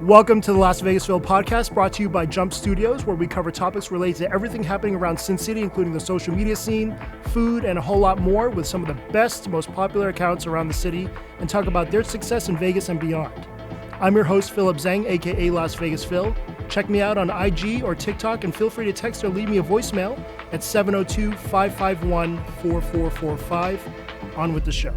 Welcome to the Las Vegasville podcast, brought to you by Jump Studios, where we cover topics related to everything happening around Sin City, including the social media scene, food, and a whole lot more, with some of the best, most popular accounts around the city, and talk about their success in Vegas and beyond. I'm your host, Philip Zhang, aka Las Vegas Phil. Check me out on IG or TikTok, and feel free to text or leave me a voicemail at 702-551-4445. On with the show.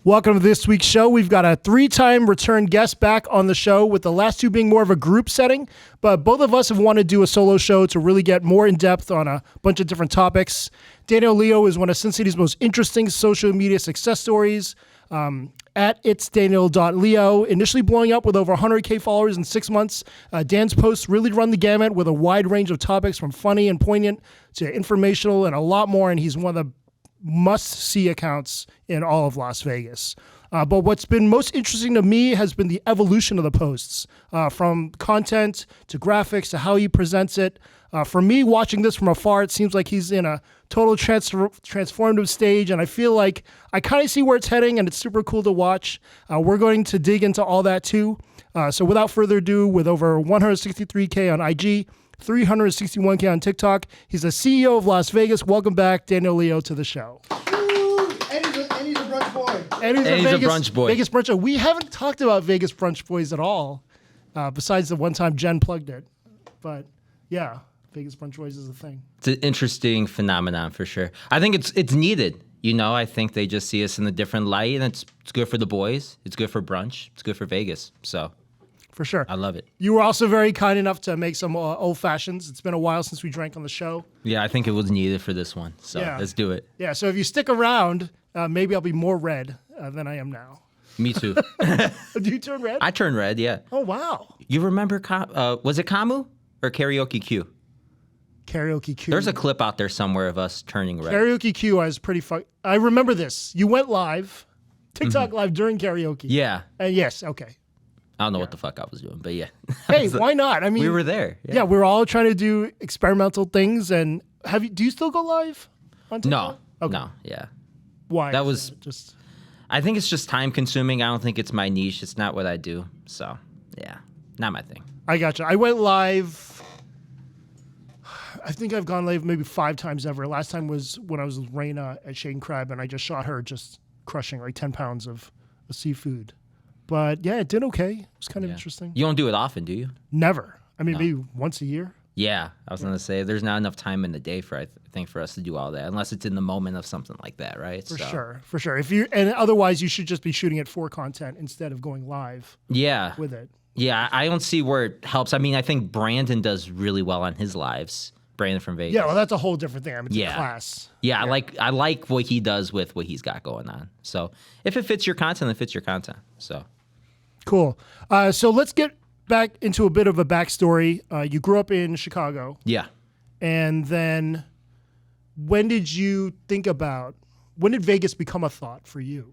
Welcome to this week's show. We've got a three-time return guest back on the show, with the last two being more of a group setting, but both of us have wanted to do a solo show to really get more in-depth on a bunch of different topics. Daniel Leo is one of Sin City's most interesting social media success stories. At itsdaniel.leo, initially blowing up with over 100K followers in 6 months. Dan's posts really run the gamut with a wide range of topics, from funny and poignant to informational and a lot more, and he's one of the must-see accounts in all of Las Vegas. But what's been most interesting to me has been the evolution of the posts, from content to graphics to how he presents it. For me, watching this from afar, it seems like he's in a total transformative stage, and I feel like I kind of see where it's heading, and it's super cool to watch. We're going to dig into all that too. So without further ado, with over 163K on IG, 361K on TikTok, he's the CEO of Las Vegas. Welcome back, Daniel Leo, to the show. And he's a brunch boy. And he's a brunch boy. Vegas brunch boy. We haven't talked about Vegas brunch boys at all, besides the one time Jen plugged it. But yeah, Vegas brunch boys is a thing. It's an interesting phenomenon for sure. I think it's needed. You know, I think they just see us in a different light, and it's good for the boys. It's good for brunch. It's good for Vegas. So. For sure. I love it. You were also very kind enough to make some old fashions. It's been a while since we drank on the show. Yeah, I think it was needed for this one. So Let's do it. Yeah, so if you stick around, maybe I'll be more red than I am now. Me too. Do you turn red? I turn red, yeah. Oh, wow. You remember, was it Camu or Karaoke Q? Karaoke Q. There's a clip out there somewhere of us turning red. Karaoke Q, I was pretty I remember this. You went live, TikTok live during karaoke. Yeah. And yes, okay. I don't know what the fuck I was doing, but yeah. Hey, why not? I mean, we were there. Yeah, we were all trying to do experimental things. And do you still go live on TikTok? No, yeah. Why? That was just. I think it's just time consuming. I don't think it's my niche. It's not what I do. So yeah, not my thing. I gotcha. I went live. I think I've gone live maybe 5 times ever. Last time was when I was with Raina at Shane Crab, and I just shot her just crushing like 10 pounds of seafood. But yeah, it did okay. It was kind of interesting. You don't do it often, do you? Never. I mean, maybe once a year. Yeah, I was gonna say there's not enough time in the day for I think for us to do all that, unless it's in the moment of something like that, right? For sure. And otherwise, you should just be shooting it for content instead of going live. Yeah. With it. Yeah, I don't see where it helps. I mean, I think Brandon does really well on his lives. Brandon from Vegas. Yeah, well, that's a whole different thing. I mean, it's a class. Yeah, I like what he does with what he's got going on. So if it fits your content, it fits your content. So. Cool. So let's get back into a bit of a backstory. You grew up in Chicago. Yeah. And then when did Vegas become a thought for you?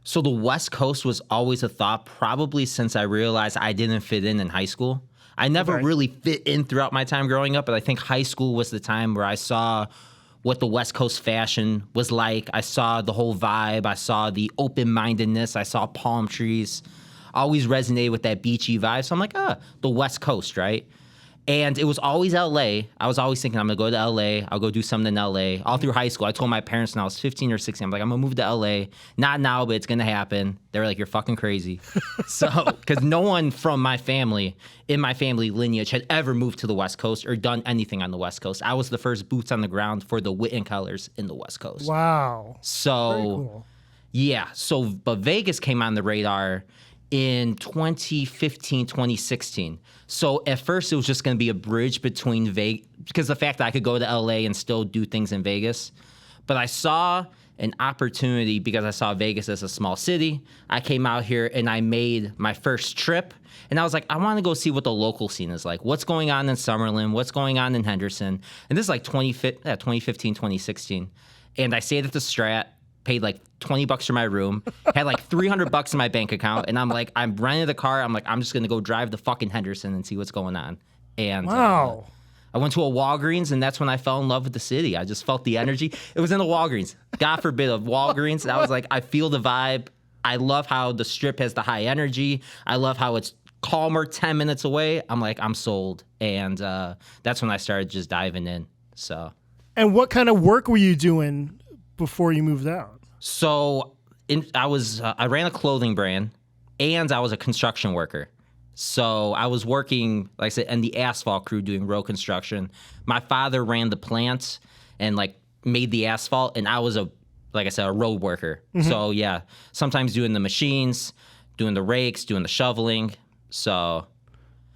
So the West Coast was always a thought, probably since I realized I didn't fit in high school. I never really fit in throughout my time growing up, but I think high school was the time where I saw what the West Coast fashion was like. I saw the whole vibe. I saw the open-mindedness. I saw palm trees. Always resonated with that beachy vibe. So I'm like, the West Coast, right? And it was always LA. I was always thinking, I'm going to go to LA. I'll go do something in LA. All through high school, I told my parents when I was 15 or 16, I'm like, I'm going to move to LA. Not now, but it's going to happen. They were like, you're fucking crazy. So, because no one from my family, in my family lineage, had ever moved to the West Coast or done anything on the West Coast. I was the first boots on the ground for the Witten colors in the West Coast. Wow. So, very cool. Yeah. So, but Vegas came on the radar in 2015, 2016. So at first it was just going to be a bridge between Vegas, because the fact that I could go to LA and still do things in Vegas. But I saw an opportunity because I saw Vegas as a small city. I came out here and I made my first trip. And I was like, I want to go see what the local scene is like. What's going on in Summerlin? What's going on in Henderson? And this is like 2015, 2016. And I stayed at the Strat, paid like $20 for my room, had like $300 in my bank account, and I'm like, I'm renting the car. I'm like, I'm just gonna go drive to fucking Henderson and see what's going on. And wow. I went to a Walgreens, and that's when I fell in love with the city. I just felt the energy. It was in a Walgreens. God forbid, of Walgreens. And I was like, I feel the vibe. I love how the strip has the high energy. I love how it's calmer 10 minutes away. I'm like, I'm sold. And that's when I started just diving in. So. And what kind of work were you doing before you moved out? So I ran a clothing brand and I was a construction worker. So I was working, like I said, in the asphalt crew doing road construction. My father ran the plants and like made the asphalt, and I was like I said, a road worker. Mm-hmm. So yeah, sometimes doing the machines, doing the rakes, doing the shoveling. So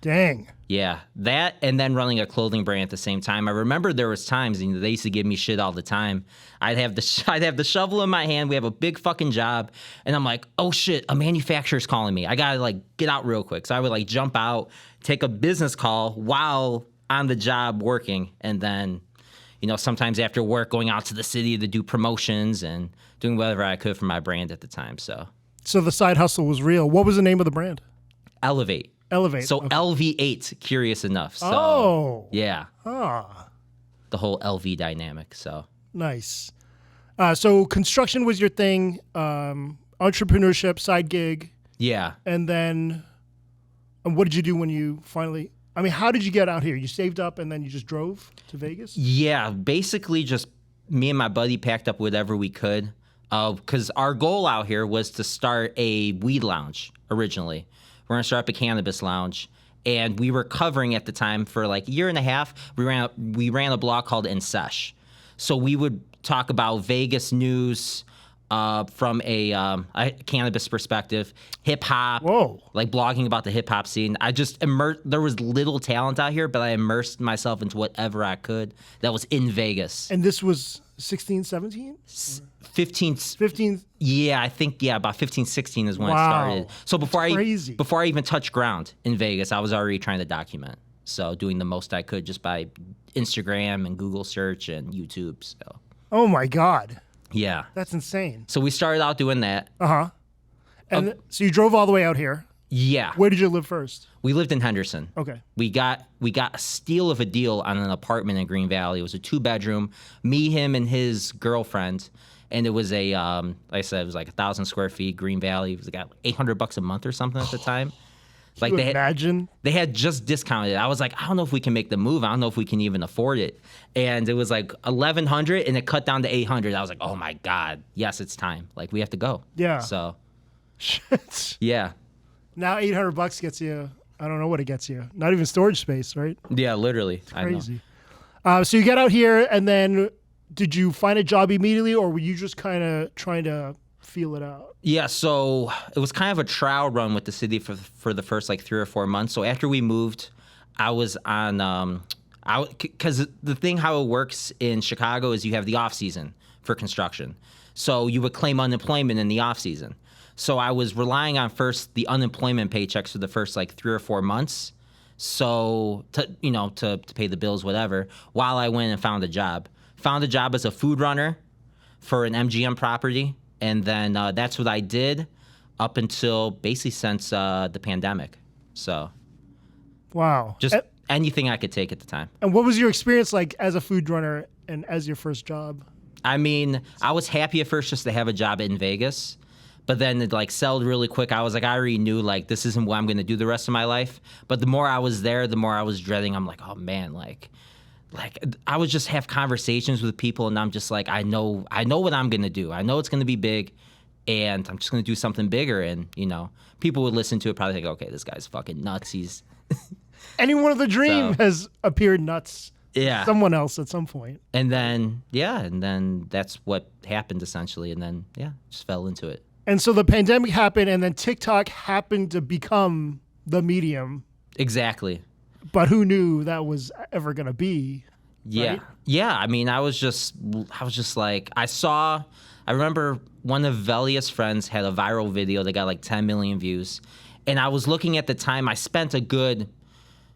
dang. Yeah, that and then running a clothing brand at the same time. I remember there was times, and they used to give me shit all the time. I'd have the shovel in my hand. We have a big fucking job, and I'm like, oh shit, a manufacturer's calling me. I gotta like get out real quick. So I would like jump out, take a business call while on the job working, and then, sometimes after work, going out to the city to do promotions and doing whatever I could for my brand at the time. So the side hustle was real. What was the name of the brand? Elevate. So okay. LV8, curious enough. So, yeah. The whole LV dynamic. So nice. So construction was your thing, entrepreneurship, side gig. Yeah. And then what did you do when you finally, how did you get out here? You saved up and then you just drove to Vegas? Yeah, basically just me and my buddy packed up whatever we could. Because our goal out here was to start a weed lounge originally. We're going to start up a cannabis lounge. And we were covering at the time for like a year and a half. We ran a blog called In Sesh. So we would talk about Vegas news from a cannabis perspective, hip hop, like blogging about the hip hop scene. I just there was little talent out here, but I immersed myself into whatever I could that was in Vegas. And this was 16, 17? 15. Yeah, I think, about 15, 16 is when it started. So before I even touched ground in Vegas, I was already trying to document. So doing the most I could just by Instagram and Google search and YouTube. So. Oh my God. Yeah. That's insane. So we started out doing that. Uh-huh. And so you drove all the way out here. Yeah. Where did you live first? We lived in Henderson. Okay. We got a steal of a deal on an apartment in Green Valley. It was a 2-bedroom, me, him, and his girlfriend. And it was like I said, it was like 1,000 square feet, Green Valley. It was like $800 a month or something at the time. Like they had just discounted it. I was like, I don't know if we can make the move. I don't know if we can even afford it. And it was like $1,100, and it cut down to $800. I was like, oh my God, yes, it's time. Like we have to go. Yeah. So. Shit. Yeah. Now $800 gets you. I don't know what it gets you. Not even storage space, right? Yeah, literally. It's crazy. So you get out here, and then did you find a job immediately, or were you just kind of trying to feel it out? Yeah, so it was kind of a trial run with the city for the first like 3 or 4 months. So after we moved, I was on because the thing how it works in Chicago is you have the off season for construction. So you would claim unemployment in the off season. So I was relying on first the unemployment paychecks for the first like 3 or 4 months. So to pay the bills, whatever, while I went and found a job. Found a job as a food runner for an MGM property. And then that's what I did up until basically since the pandemic. So, wow, just anything I could take at the time. And what was your experience like as a food runner and as your first job? I mean, I was happy at first just to have a job in Vegas, but then it like sold really quick. I was like, I already knew like this isn't what I'm going to do the rest of my life. But the more I was there, the more I was dreading. I'm like, oh man, like I would just have conversations with people, and I'm just like, I know what I'm gonna do. I know it's gonna be big, and I'm just gonna do something bigger. And people would listen to it, probably think, okay, this guy's fucking nuts. He's anyone of the dream has appeared nuts. Yeah, someone else at some point. And then that's what happened essentially, and then just fell into it. And so the pandemic happened, and then TikTok happened to become the medium. Exactly. But who knew that was ever going to be? Yeah. Right? Yeah. I mean, I was just like, I remember one of Velia's friends had a viral video that got like 10 million views. And I was looking at the time, I spent a good,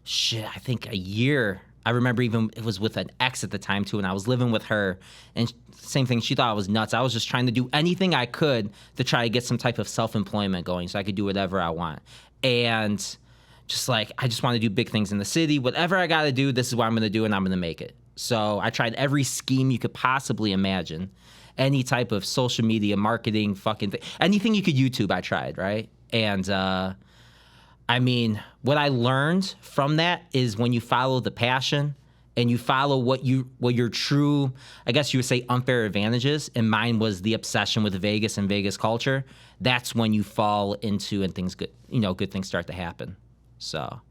I think a year. I remember even it was with an ex at the time too, and I was living with her. And same thing, she thought I was nuts. I was just trying to do anything I could to try to get some type of self-employment going so I could do whatever I want. And just like, I just want to do big things in the city. Whatever I got to do, this is what I'm going to do, and I'm going to make it. So I tried every scheme you could possibly imagine. any type of social media marketing fucking thing. Anything you could YouTube, I tried, right? And I mean, what I learned from that is when you follow the passion and you follow what your true, I guess you would say, unfair advantages, and mine was the obsession with Vegas and Vegas culture, that's when you fall into and things good things start to happen. So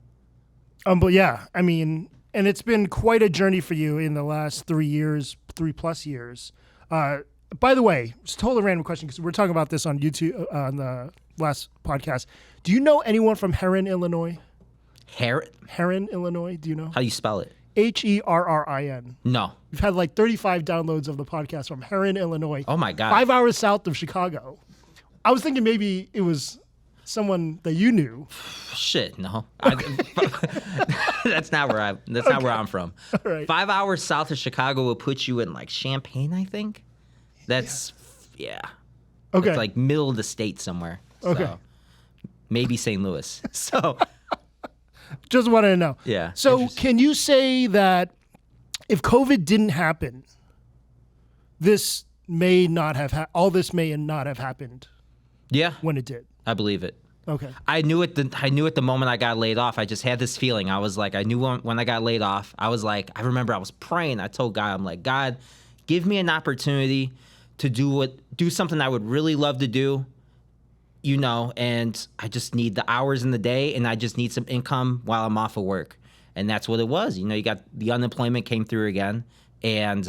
but yeah, I mean, and it's been quite a journey for you in the last 3+ years. By the way, it's a totally random question because we're talking about this on YouTube on the last podcast. Do you know anyone from Herrin, Illinois? Herrin, Illinois. Do you know? How do you spell it? Herrin. No. We've had like 35 downloads of the podcast from Herrin, Illinois. Oh my God. 5 hours south of Chicago. I was thinking maybe it was someone that you knew. Shit, no. That's not where I'm from. All right. 5 hours south of Chicago will put you in like Champaign, I think. That's yeah. Okay. It's like middle of the state somewhere. Okay. So, maybe St. Louis. So just wanted to know. Yeah. So can you say that if COVID didn't happen, this may not have all this may not have happened? Yeah. When it did. I believe it. Okay. I knew it the moment I got laid off. I just had this feeling. I was like, I knew when I got laid off, I was like, I remember I was praying. I told God, I'm like, God, give me an opportunity to do something I would really love to do, and I just need the hours in the day, and I just need some income while I'm off of work. And that's what it was. You got the unemployment came through again, and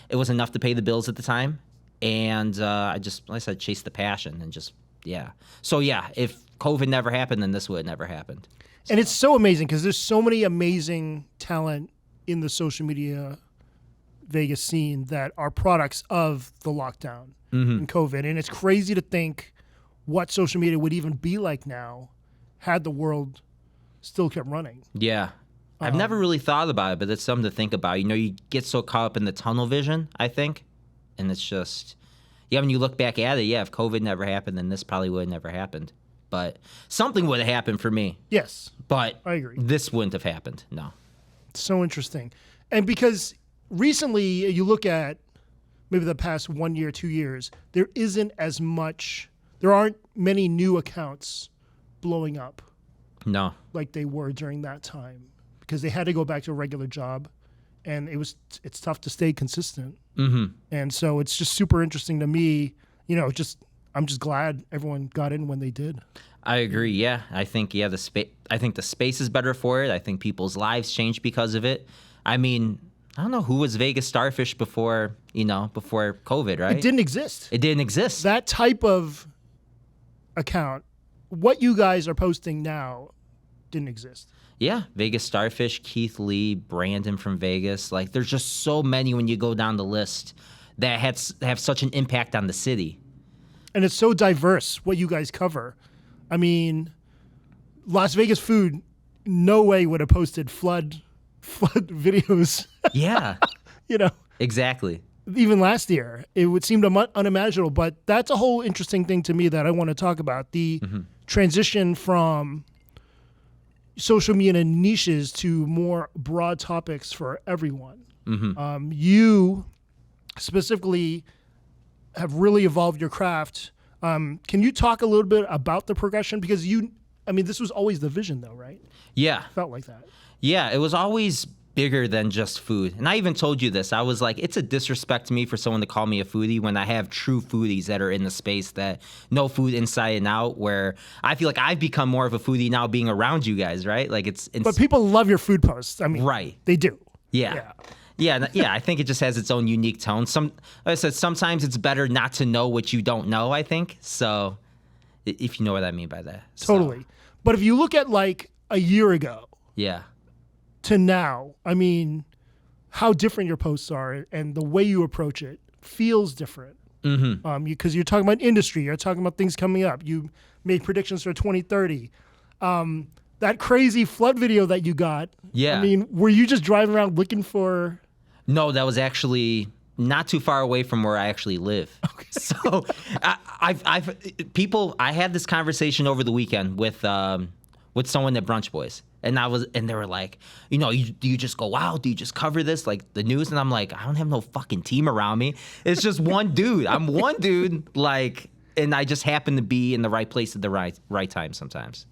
it was enough to pay the bills at the time. And I just, like I said, chased the passion and just, yeah. So yeah, if COVID never happened, then this would have never happened. So. And it's so amazing because there's so many amazing talent in the social media Vegas scene that are products of the lockdown and COVID. And it's crazy to think what social media would even be like now had the world still kept running. Yeah. I've never really thought about it, but it's something to think about. You get so caught up in the tunnel vision, I think. And it's just, when you look back at it, if COVID never happened, then this probably would have never happened. But something would have happened for me. Yes. But I agree. This wouldn't have happened. No. So interesting. And because recently you look at maybe the past 1 year, 2 years, there aren't many new accounts blowing up. No. Like they were during that time because they had to go back to a regular job. And it's tough to stay consistent. Mm-hmm. And so it's just super interesting to me, I'm just glad everyone got in when they did. I agree. Yeah. I think, I think the space is better for it. I think people's lives changed because of it. I mean, I don't know who was Vegas Starfish before COVID, right? It didn't exist. It didn't exist. That type of account, what you guys are posting now didn't exist. Yeah, Vegas Starfish, Keith Lee, Brandon from Vegas. Like, there's just so many when you go down the list that have such an impact on the city. And it's so diverse what you guys cover. I mean, Las Vegas Food, no way would have posted flood videos. Yeah. Exactly. Even last year, it would seem unimaginable. But that's a whole interesting thing to me that I want to talk about. The transition from social media niches to more broad topics for everyone. You specifically have really evolved your craft. Can you talk a little bit about the progression? Because this was always the vision though, right? Yeah. Felt like that. Yeah, it was always bigger than just food. And I even told you this. I was like, it's a disrespect to me for someone to call me a foodie when I have true foodies that are in the space that know food inside and out, where I feel like I've become more of a foodie now being around you guys, right? Like But people love your food posts. I mean, right. They do. Yeah. Yeah, I think it just has its own unique tone. Like I said, sometimes it's better not to know what you don't know, I think. So if you know what I mean by that. Totally. So. But if you look at like a year ago. Yeah. To now, I mean, how different your posts are and the way you approach it feels different. Because you're talking about industry, you're talking about things coming up. You made predictions for 2030. That crazy flood video that you got. Yeah. I mean, were you just driving around looking for? No, that was actually not too far away from where I actually live. Okay. So I had this conversation over the weekend with someone at Brunch Boys. And they were like, do you just go out? Do you just cover this like the news? And I'm like, I don't have no fucking team around me. It's just one dude. I'm one dude, like, and I just happen to be in the right place at the right time sometimes.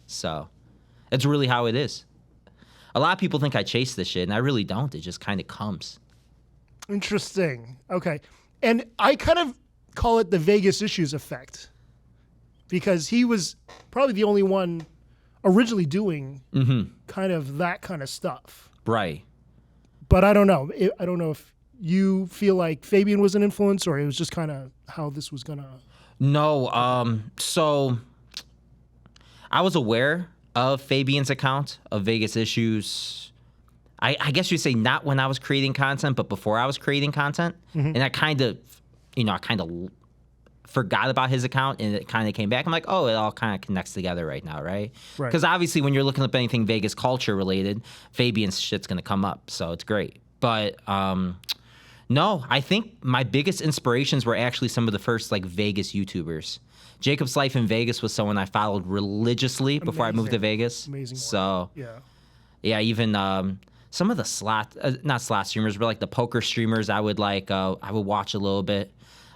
So it's really how it is. A lot of people think I chase this shit, and I really don't. It just kind of comes. Interesting. Okay. And I kind of call it the Vegas issues effect, because he was probably the only one originally doing kind of that kind of stuff. Right. But I don't know. I don't know if you feel like Fabian was an influence, or it was just kind of how this was going to... No. So I was aware of Fabian's account of Vegas Issues. I guess you'd say not when I was creating content, but before I was creating content. And I kind of forgot about his account, and it kind of came back. I'm like, oh, it all kind of connects together right now, right? Because obviously when you're looking up anything Vegas culture related, Fabian's shit's going to come up. So it's great. But no, I think my biggest inspirations were actually some of the first like Vegas YouTubers. Jacob's Life in Vegas was someone I followed religiously before I moved to Vegas. Amazing. So yeah, even some of the not slot streamers, but like the poker streamers, I would watch a little bit.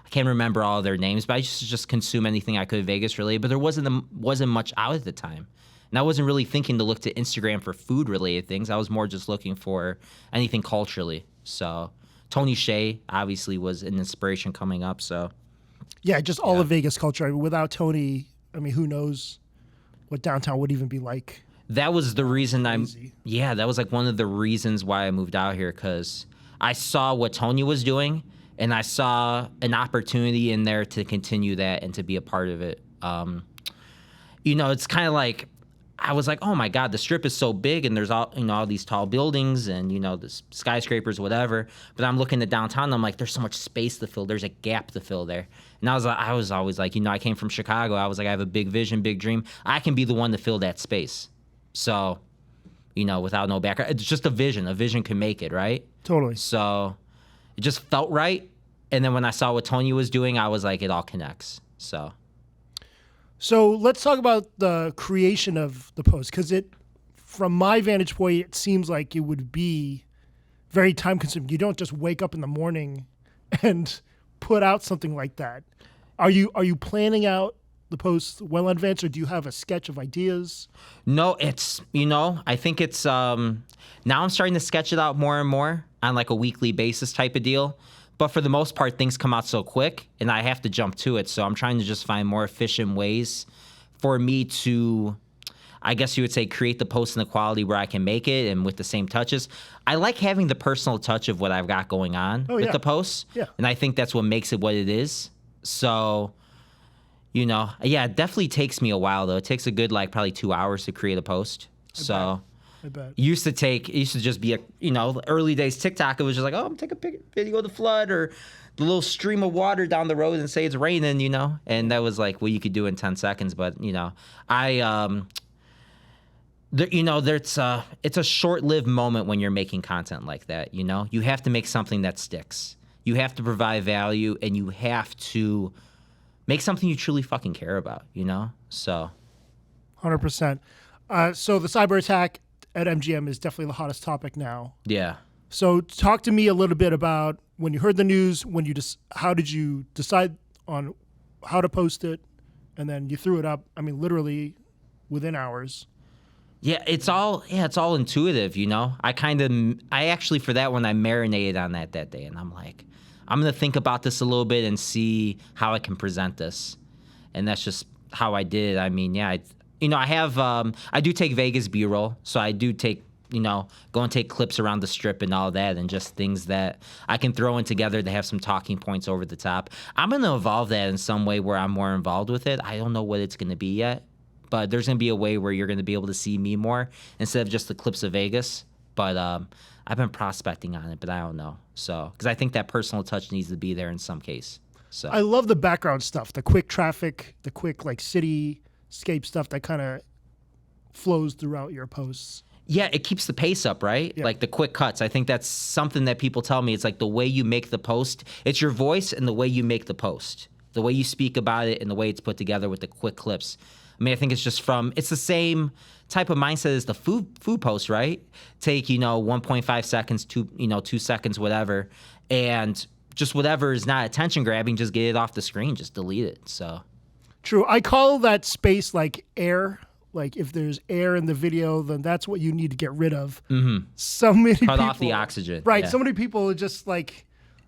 I can't remember all their names, but I used to just consume anything I could Vegas related. But there wasn't much out at the time, and I wasn't really thinking to look to Instagram for food related things. I was more just looking for anything culturally. So Tony Hsieh obviously was an inspiration coming up. So yeah, just all of Vegas culture. I mean, without Tony, I mean, who knows what downtown would even be like? That was the reason that was like one of the reasons why I moved out here, because I saw what Tony was doing. And I saw an opportunity in there to continue that and to be a part of it. It's kind of like, I was like, oh my God, the Strip is so big, and there's all these tall buildings and, the skyscrapers, whatever. But I'm looking at downtown, and I'm like, there's so much space to fill. There's a gap to fill there. And I was always like, I came from Chicago. I was like, I have a big vision, big dream. I can be the one to fill that space. So, without no background, it's just a vision. A vision can make it, right? Totally. So it just felt right. And then when I saw what Tony was doing, I was like, it all connects. So let's talk about the creation of the post, because from my vantage point, it seems like it would be very time consuming. You don't just wake up in the morning and put out something like that. Are you planning out the post well in advance, or do you have a sketch of ideas? No, it's, I think it's, now I'm starting to sketch it out more and more on like a weekly basis type of deal. But for the most part, things come out so quick, and I have to jump to it. So I'm trying to just find more efficient ways for me to, I guess you would say, create the post in the quality where I can make it and with the same touches. I like having the personal touch of what I've got going on with the posts. Yeah. And I think that's what makes it what it is. So, it definitely takes me a while, though. It takes a good, probably 2 hours to create a post. I bet. It used to just be early days TikTok, it was just like, oh, I'm taking a video of the flood or the little stream of water down the road and say it's raining, and that was like what you could do in 10 seconds. But, it's a short-lived moment when you're making content like that, You have to make something that sticks. You have to provide value, and you have to make something you truly fucking care about, So 100%. So the cyber attack at MGM is definitely the hottest topic now. Yeah. So talk to me a little bit about when you heard the news, how did you decide on how to post it, and then you threw it up, I mean, literally within hours. Yeah, it's all intuitive, I actually, for that one, I marinated on that day, and I'm like, I'm going to think about this a little bit and see how I can present this. And that's just how I did it. I mean, I do take Vegas B-roll, so I do take, go and take clips around the Strip and all that, and just things that I can throw in together to have some talking points over the top. I'm going to evolve that in some way where I'm more involved with it. I don't know what it's going to be yet, but there's going to be a way where you're going to be able to see me more instead of just the clips of Vegas. But I've been prospecting on it, but I don't know. So, because I think that personal touch needs to be there in some case. So I love the background stuff, the quick traffic, the quick cityscape stuff that kind of flows throughout your posts. Yeah, it keeps the pace up, right? Yeah. Like the quick cuts. I think that's something that people tell me. It's like the way you make the post. It's your voice and the way you make the post. The way you speak about it and the way it's put together with the quick clips. I mean, I think it's just it's the same type of mindset as the food post, right? Take, 1.5 seconds, 2 seconds, whatever. And just whatever is not attention grabbing, just get it off the screen, just delete it. So True. I call that space like air. Like if there's air in the video, then that's what you need to get rid of. So many cut people, off the oxygen. Right. Yeah. So many people are just like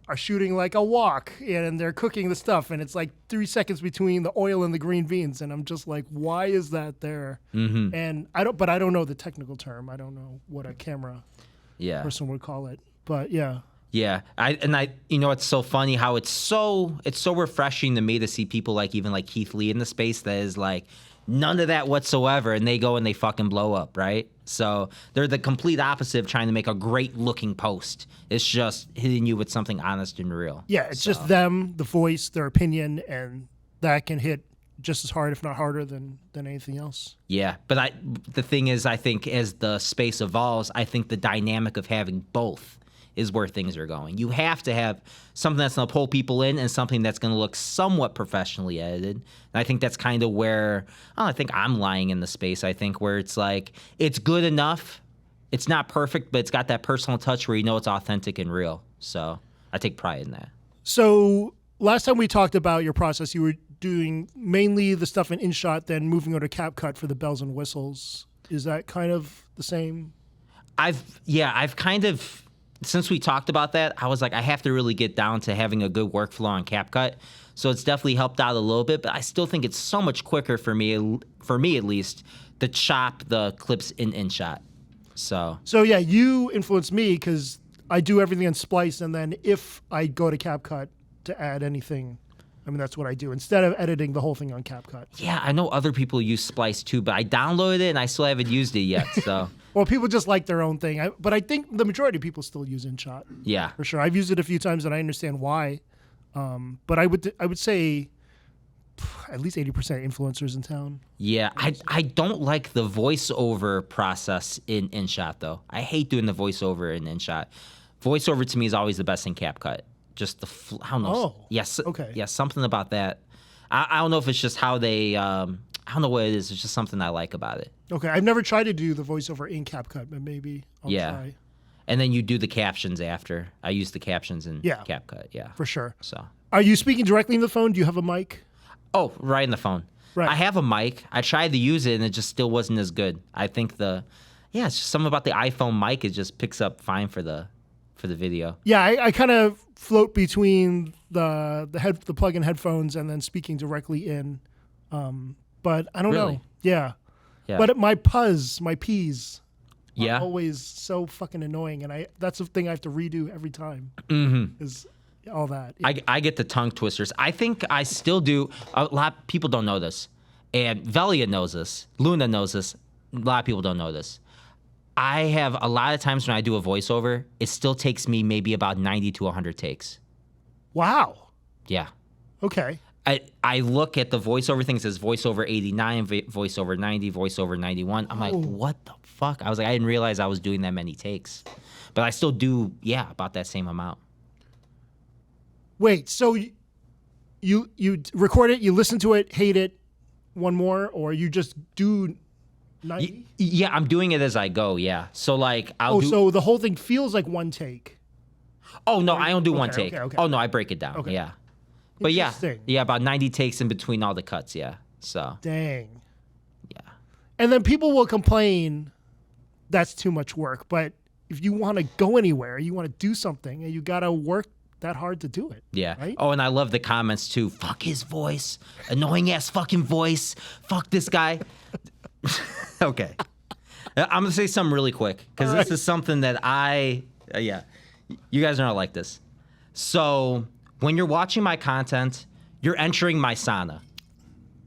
are shooting like a wok and they're cooking the stuff and it's like 3 seconds between the oil and the green beans. And I'm just like, why is that there? And I don't know the technical term. I don't know what a camera person would call it. But yeah. Yeah, it's so funny how it's so refreshing to me to see people like even like Keith Lee in the space that is like none of that whatsoever, and they go and they fucking blow up, right? So they're the complete opposite of trying to make a great looking post. It's just hitting you with something honest and real. Yeah, it's just them, the voice, their opinion, and that can hit just as hard, if not harder, than anything else. Yeah, but the thing is, I think as the space evolves, I think the dynamic of having both is where things are going. You have to have something that's going to pull people in and something that's going to look somewhat professionally edited. And I think that's kind of where, I think I'm lying in the space, I think, where it's like, it's good enough. It's not perfect, but it's got that personal touch where you know it's authentic and real. So I take pride in that. So last time we talked about your process, you were doing mainly the stuff in InShot, then moving over to CapCut for the bells and whistles. Is that kind of the same? I've kind of... Since we talked about that, I was like, I have to really get down to having a good workflow on CapCut. So it's definitely helped out a little bit, but I still think it's so much quicker for me at least, to chop the clips in InShot. So yeah, you influenced me because I do everything in Splice, and then if I go to CapCut to add anything, I mean, that's what I do instead of editing the whole thing on CapCut. Yeah, I know other people use Splice too, but I downloaded it and I still haven't used it yet. So well, people just like their own thing, but I think the majority of people still use InShot. Yeah, for sure. I've used it a few times and I understand why, but I would say at least 80% influencers in town. Yeah, I don't like the voiceover process in InShot though. I hate doing the voiceover in InShot. Voiceover to me is always the best in CapCut. Just I don't know. Oh, yes. okay. Yeah, something about that. I don't know if it's just how they. I don't know what it is. It's just something I like about it. Okay, I've never tried to do the voiceover in CapCut, but maybe I'll try. And then you do the captions after. I use the captions in CapCut. Yeah, for sure. So, are you speaking directly in the phone? Do you have a mic? Oh, right in the phone. Right. I have a mic. I tried to use it, and it just still wasn't as good. I think it's just something about the iPhone mic. It just picks up fine for the video. Yeah, I kind of float between the plug-in headphones and then speaking directly in, but I don't know. Yeah. But my P's, are always so fucking annoying, and that's the thing I have to redo every time. Is all that. Yeah. I get the tongue twisters. I think I still do. A lot of people don't know this, and Velia knows this. Luna knows this. A lot of people don't know this. I have a lot of times when I do a voiceover, it still takes me maybe about 90 to 100 takes. Wow. Yeah. Okay. I look at the voiceover thing. It says voiceover 89, voiceover 90, voiceover 91. I'm like, what the fuck? I was like, I didn't realize I was doing that many takes. But I still do, about that same amount. Wait, so you record it, you listen to it, hate it, one more, or you just do 90? Yeah, I'm doing it as I go, yeah. So like so the whole thing feels like one take. Oh no, I don't do one take. Okay. Oh no, I break it down. Okay. Yeah. But yeah, about 90 takes in between all the cuts, yeah. So dang. Yeah. And then people will complain that's too much work, but if you want to go anywhere, you want to do something, and you got to work that hard to do it. Yeah. Right? Oh, and I love the comments too. Fuck his voice. Annoying ass fucking voice. Fuck this guy. Okay. I'm going to say something really quick because this is something that you guys are not like this. So when you're watching my content, you're entering my sauna.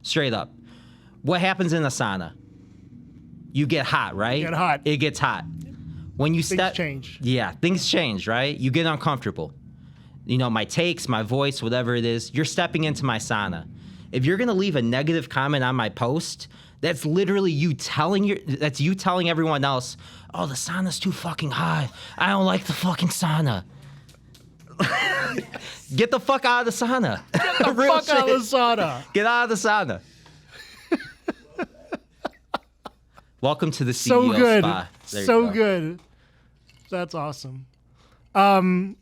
Straight up. What happens in a sauna? You get hot, right? You get hot. It gets hot. When you Things change. Yeah, things change, right? You get uncomfortable. My takes, my voice, whatever it is, you're stepping into my sauna. If you're going to leave a negative comment on my post, that's literally you telling everyone else, oh, the sauna's too fucking hot. I don't like the fucking sauna. Get the fuck out of the sauna. Get the fuck out of the sauna. Get out of the sauna. Welcome to the So CEO good. spa. There you So go. good. That's awesome. I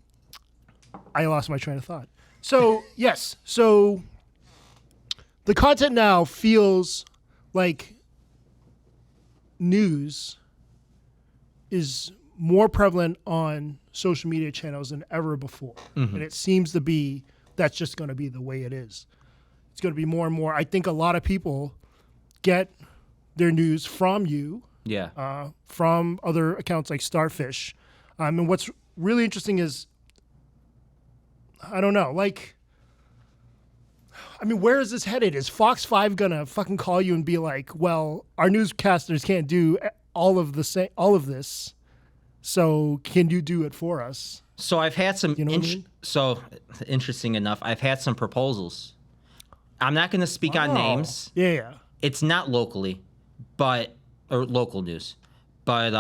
lost my train of thought. So, yes. So the content now feels like news is more prevalent on social media channels than ever before. And it seems to be that's just going to be the way it is. It's going to be more and more. I think a lot of people get their news from you, Yeah. from other accounts like Starfish. And what's really interesting is, I don't know, like, I mean, where is this headed? Is Fox 5 going to fucking call you and be like, well, our newscasters can't do all of this, so can you do it for us? So I've had some. You know what I mean? So interesting enough, I've had some proposals. I'm not going to speak on names. Yeah. It's not locally, or local news, but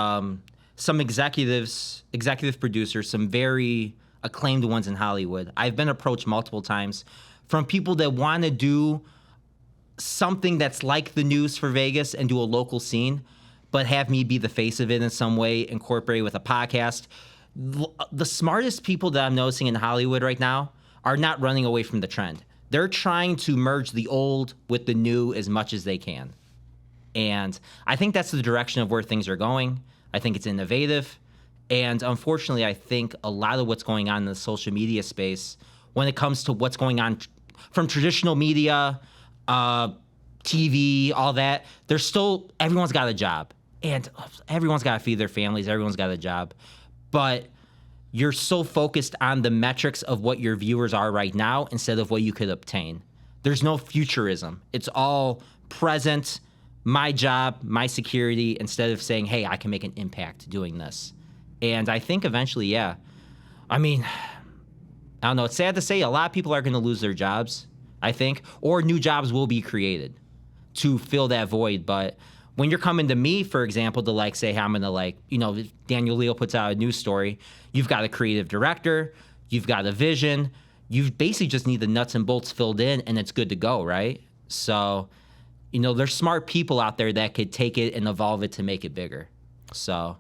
some executive producers, some very acclaimed ones in Hollywood. I've been approached multiple times from people that want to do something that's like the news for Vegas and do a local scene, but have me be the face of it in some way, incorporate with a podcast. The smartest people that I'm noticing in Hollywood right now are not running away from the trend. They're trying to merge the old with the new as much as they can. And I think that's the direction of where things are going. I think it's innovative. And unfortunately, I think a lot of what's going on in the social media space, when it comes to what's going on from traditional media, TV, all that, everyone's got a job. And everyone's got to feed their families. Everyone's got a job. But you're so focused on the metrics of what your viewers are right now instead of what you could obtain. There's no futurism. It's all present, my job, my security, instead of saying, hey, I can make an impact doing this. And I think eventually, yeah. I mean, I don't know. It's sad to say a lot of people are going to lose their jobs, I think, or new jobs will be created to fill that void. But when you're coming to me, for example, to say, hey, I'm going to if Daniel Leo puts out a news story, you've got a creative director, you've got a vision, you basically just need the nuts and bolts filled in and it's good to go, right? So, there's smart people out there that could take it and evolve it to make it bigger. So.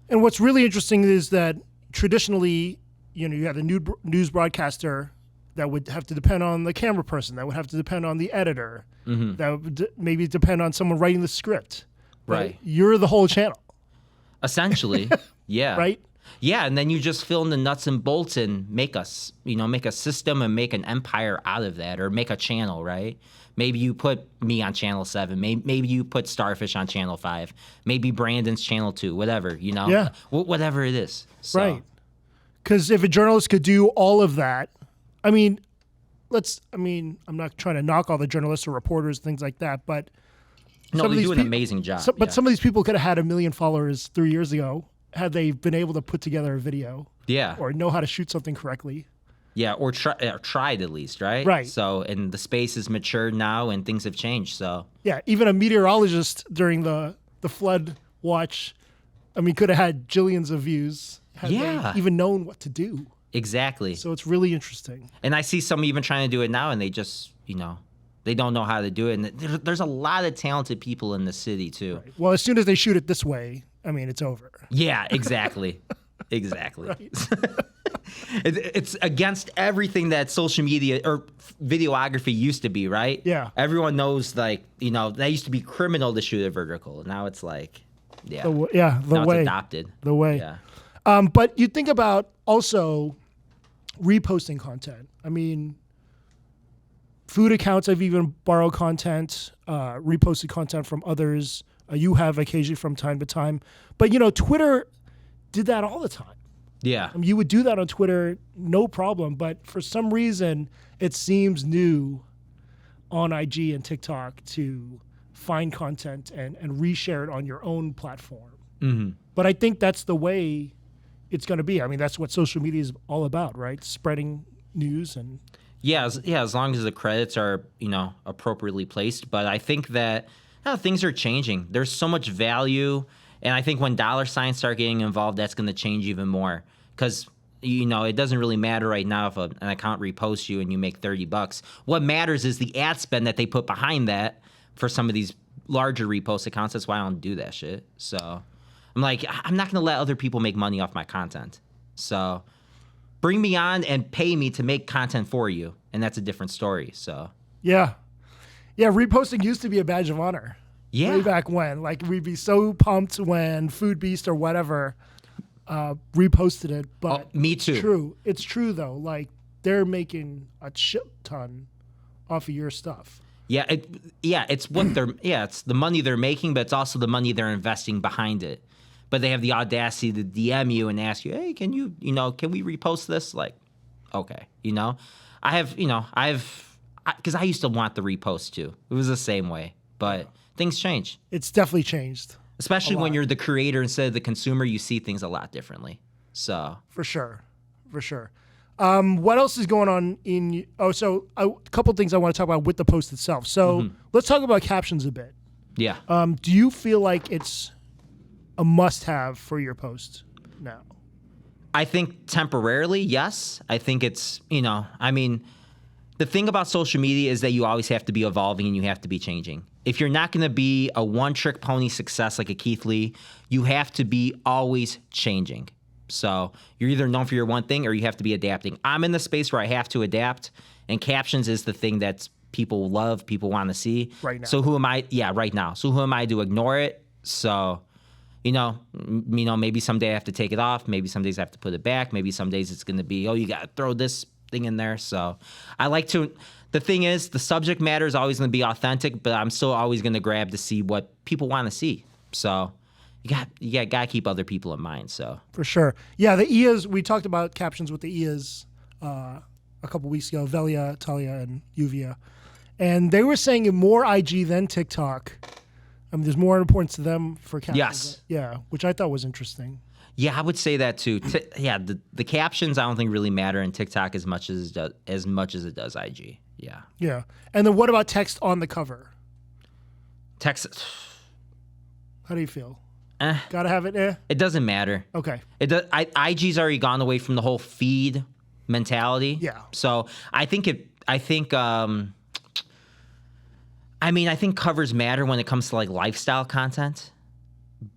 And what's really interesting is that traditionally, you had a news broadcaster that would have to depend on the camera person, that would have to depend on the editor, that would maybe depend on someone writing the script. Right. You're the whole channel. Essentially, yeah. Right? Yeah, and then you just fill in the nuts and bolts and make a system and make an empire out of that, or make a channel, right? Maybe you put me on Channel 7. Maybe you put Starfish on Channel 5. Maybe Brandon's Channel 2, whatever, Yeah. Whatever it is. So. Right. Because if a journalist could do all of that, I'm not trying to knock all the journalists or reporters, things like that, but No, they do an amazing job. Some of these people could have had 1 million followers 3 years ago had they been able to put together a video. Yeah. Or know how to shoot something correctly. Yeah, or tried at least, right? Right. So, and the space is matured now and things have changed, so. Yeah, even a meteorologist during the flood watch, could have had jillions of views had they even known what to do. Exactly. So it's really interesting. And I see some even trying to do it now and they just, they don't know how to do it. And there's a lot of talented people in the city too. Right. Well, as soon as they shoot it this way, it's over. Yeah, exactly. Exactly. It's against everything that social media or videography used to be, right? Yeah. Everyone knows, that used to be criminal to shoot a vertical. Now it's The now way. it's adopted. The way. Yeah. But you think about also reposting content. Food accounts have even borrowed content, reposted content from others. You have occasionally from time to time. But, Twitter did that all the time. Yeah. You would do that on Twitter, no problem. But for some reason, it seems new on IG and TikTok to find content and reshare it on your own platform. Mm-hmm. But I think that's the way it's going to be. That's what social media is all about, right? Spreading news and... Yeah, as long as the credits are, appropriately placed. But I think that things are changing. There's so much value. And I think when dollar signs start getting involved, that's going to change even more. Because, it doesn't really matter right now if an account reposts you and you make $30. What matters is the ad spend that they put behind that for some of these larger repost accounts. That's why I don't do that shit. So I'm like, I'm not gonna let other people make money off my content. So bring me on and pay me to make content for you, and that's a different story. So Yeah. Reposting used to be a badge of honor. yeah, Way back when, like we'd be so pumped when Food Beast or whatever reposted it. But me too. It's true though. Like they're making a shit ton off of your stuff. Yeah, it's what it's the money they're making, but it's also the money they're investing behind it. But they have the audacity to DM you and ask you, hey, can we repost this? Like, okay, because I used to want the repost too. It was the same way, but things change. It's definitely changed. Especially when you're the creator instead of the consumer, you see things a lot differently. So For sure. What else is going on a couple things I want to talk about with the post itself. So let's talk about captions a bit. yeah. Do you feel like it's a must-have for your post now? I think temporarily, yes. I think it's, the thing about social media is that you always have to be evolving and you have to be changing. If you're not going to be a one-trick pony success like a Keith Lee, you have to be always changing. So you're either known for your one thing or you have to be adapting. I'm in the space where I have to adapt, and captions is the thing that people love, people want to see. Right now. So who am I? Yeah, right now. So who am I to ignore it? So, maybe someday I have to take it off. Maybe some days I have to put it back. Maybe some days it's going to be, you got to throw this thing in there. So I like to, the thing is, the subject matter is always going to be authentic, but I'm still always going to grab to see what people want to see. So you got to keep other people in mind. So For sure. Yeah, the IAs, we talked about captions with the IAs a couple weeks ago, Velia, Talia, and Uvia. And they were saying more IG than TikTok. I mean, there's more importance to them for captions. Yes. Yeah, which I thought was interesting. yeah, I would say that too. The captions I don't think really matter in TikTok as much as it does IG. Yeah. Yeah. And then what about text on the cover? Text. How do you feel? Gotta have it? It doesn't matter. Okay. IG's already gone away from the whole feed mentality. Yeah. So I think covers matter when it comes to like lifestyle content,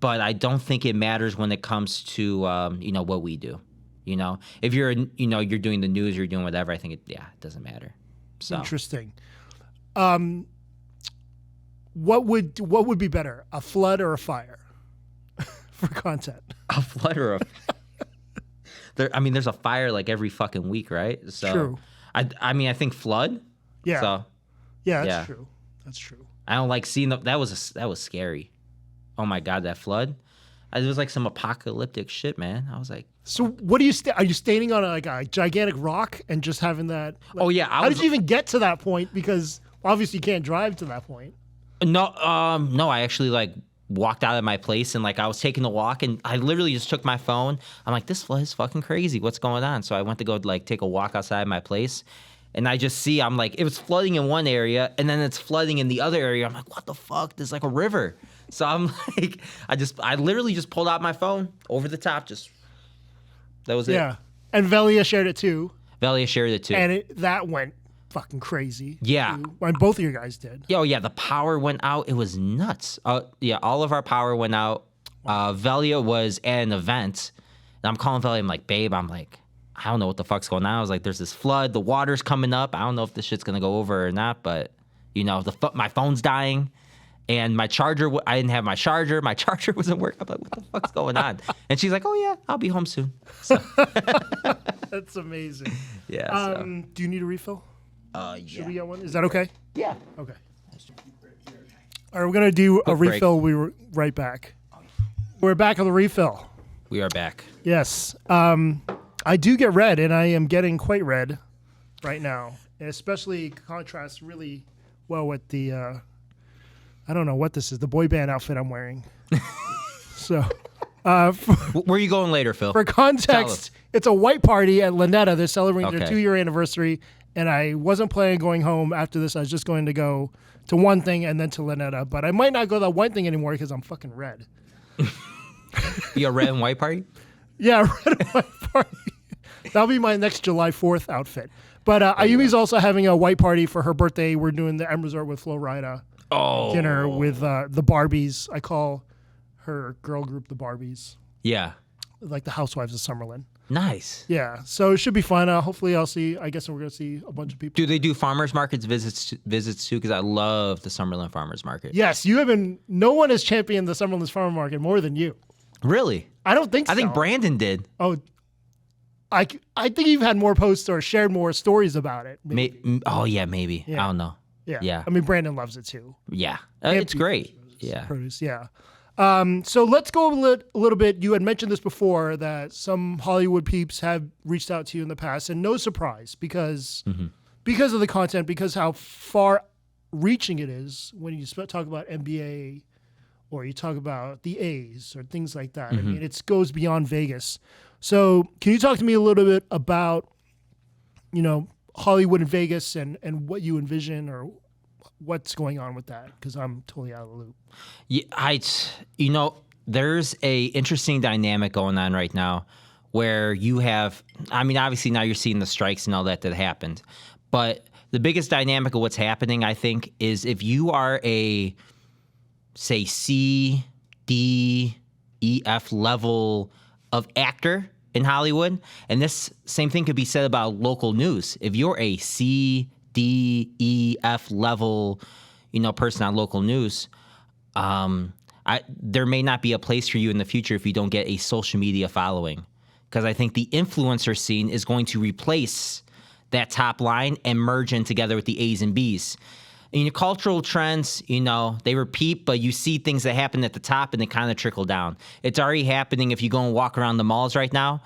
but I don't think it matters when it comes to what we do. If you're you're doing the news, you're doing whatever. I think it doesn't matter. So Interesting. What would be better, a flood or a fire for content? a flood or a there's a fire like every fucking week, right? So True. I think flood. Yeah. So Yeah, that's Yeah. true. That's true. I don't like seeing that was scary. Oh my God, that flood. It was like some apocalyptic shit, man. I was like, So what do you are you standing on a gigantic rock and just having that? oh yeah. How did you even get to that point? Because obviously you can't drive to that point. No, I actually like walked out of my place and like I was taking a walk and I literally just took my phone. I'm like, this flood is fucking crazy. What's going on? So I went to go like take a walk outside my place. And I just see, I'm like, it was flooding in one area, and then it's flooding in the other area. I'm like, what the fuck? There's like a river. So I'm like, I literally just pulled out my phone over the top. That was it. Yeah. And Velia shared it too. Velia shared it too. And that went fucking crazy. Yeah. Too, when both of you guys did. Oh yeah, the power went out. It was nuts. Yeah, all of our power went out. Velia was at an event, and I'm calling Velia. I'm like, babe, I don't know what the fuck's going on. I was like, there's this flood. The water's coming up. I don't know if this shit's going to go over or not, but, my phone's dying. And my charger, I didn't have my charger. My charger wasn't working. I'm like, what the fuck's going on? And she's like, oh, yeah, I'll be home soon. So. That's amazing. Yeah. Do you need a refill? Yeah. Should we get one? Is that okay? Yeah. Okay. All right, we're going to do a break. refill. We were right back. We're back on the refill. We are back. Yes. I do get red, and I am getting quite red right now. And especially contrasts really well with the, I don't know what this is, the boy band outfit I'm wearing. So, Where are you going later, Phil? for context, it's a white party at Lynetta. They're celebrating their Okay. 2-year anniversary, and I wasn't planning on going home after this. I was just going to go to one thing and then to Lynetta. But I might not go to that one thing anymore because I'm fucking red. You a red and white party? Yeah, red and white party. That'll be my next July 4th outfit. But Ayumi's also having a white party for her birthday. We're doing the M Resort with Flo Rida. dinner with the Barbies. I call her girl group the Barbies, Yeah. like the Housewives of Summerlin. Nice. Yeah, so it should be fun. Hopefully, I guess we're gonna see a bunch of people. Do they do farmers markets visits too? Because I love the Summerlin Farmers Market. Yes, you haven't. No one has championed the Summerlin's Farmer Market more than you. Really? I don't think so. I think Brandon did. Oh, I think you've had more posts or shared more stories about it. Maybe. Oh yeah, maybe. Yeah. I don't know. Yeah. Yeah. I mean, Brandon loves it too. Yeah. It's great. Yeah. Produce. Yeah. So let's go a little bit. You had mentioned this before that some Hollywood peeps have reached out to you in the past, and no surprise because of the content, because how far reaching it is when you talk about NBA or you talk about the A's or things like that. I mean, it goes beyond Vegas. So can you talk to me a little bit about, Hollywood and Vegas and what you envision or what's going on with that? Because I'm totally out of the loop. Yeah, there's a interesting dynamic going on right now where you have, obviously now you're seeing the strikes and all that happened, but the biggest dynamic of what's happening, I think, is if you are a, say, C, D, E, F level of actor in Hollywood, and this same thing could be said about local news. If you're a C, D, E, F level, person on local news, there may not be a place for you in the future if you don't get a social media following. Because I think the influencer scene is going to replace that top line and merge in together with the A's and B's. And cultural trends, they repeat, but you see things that happen at the top and they kind of trickle down. It's already happening if you go and walk around the malls right now,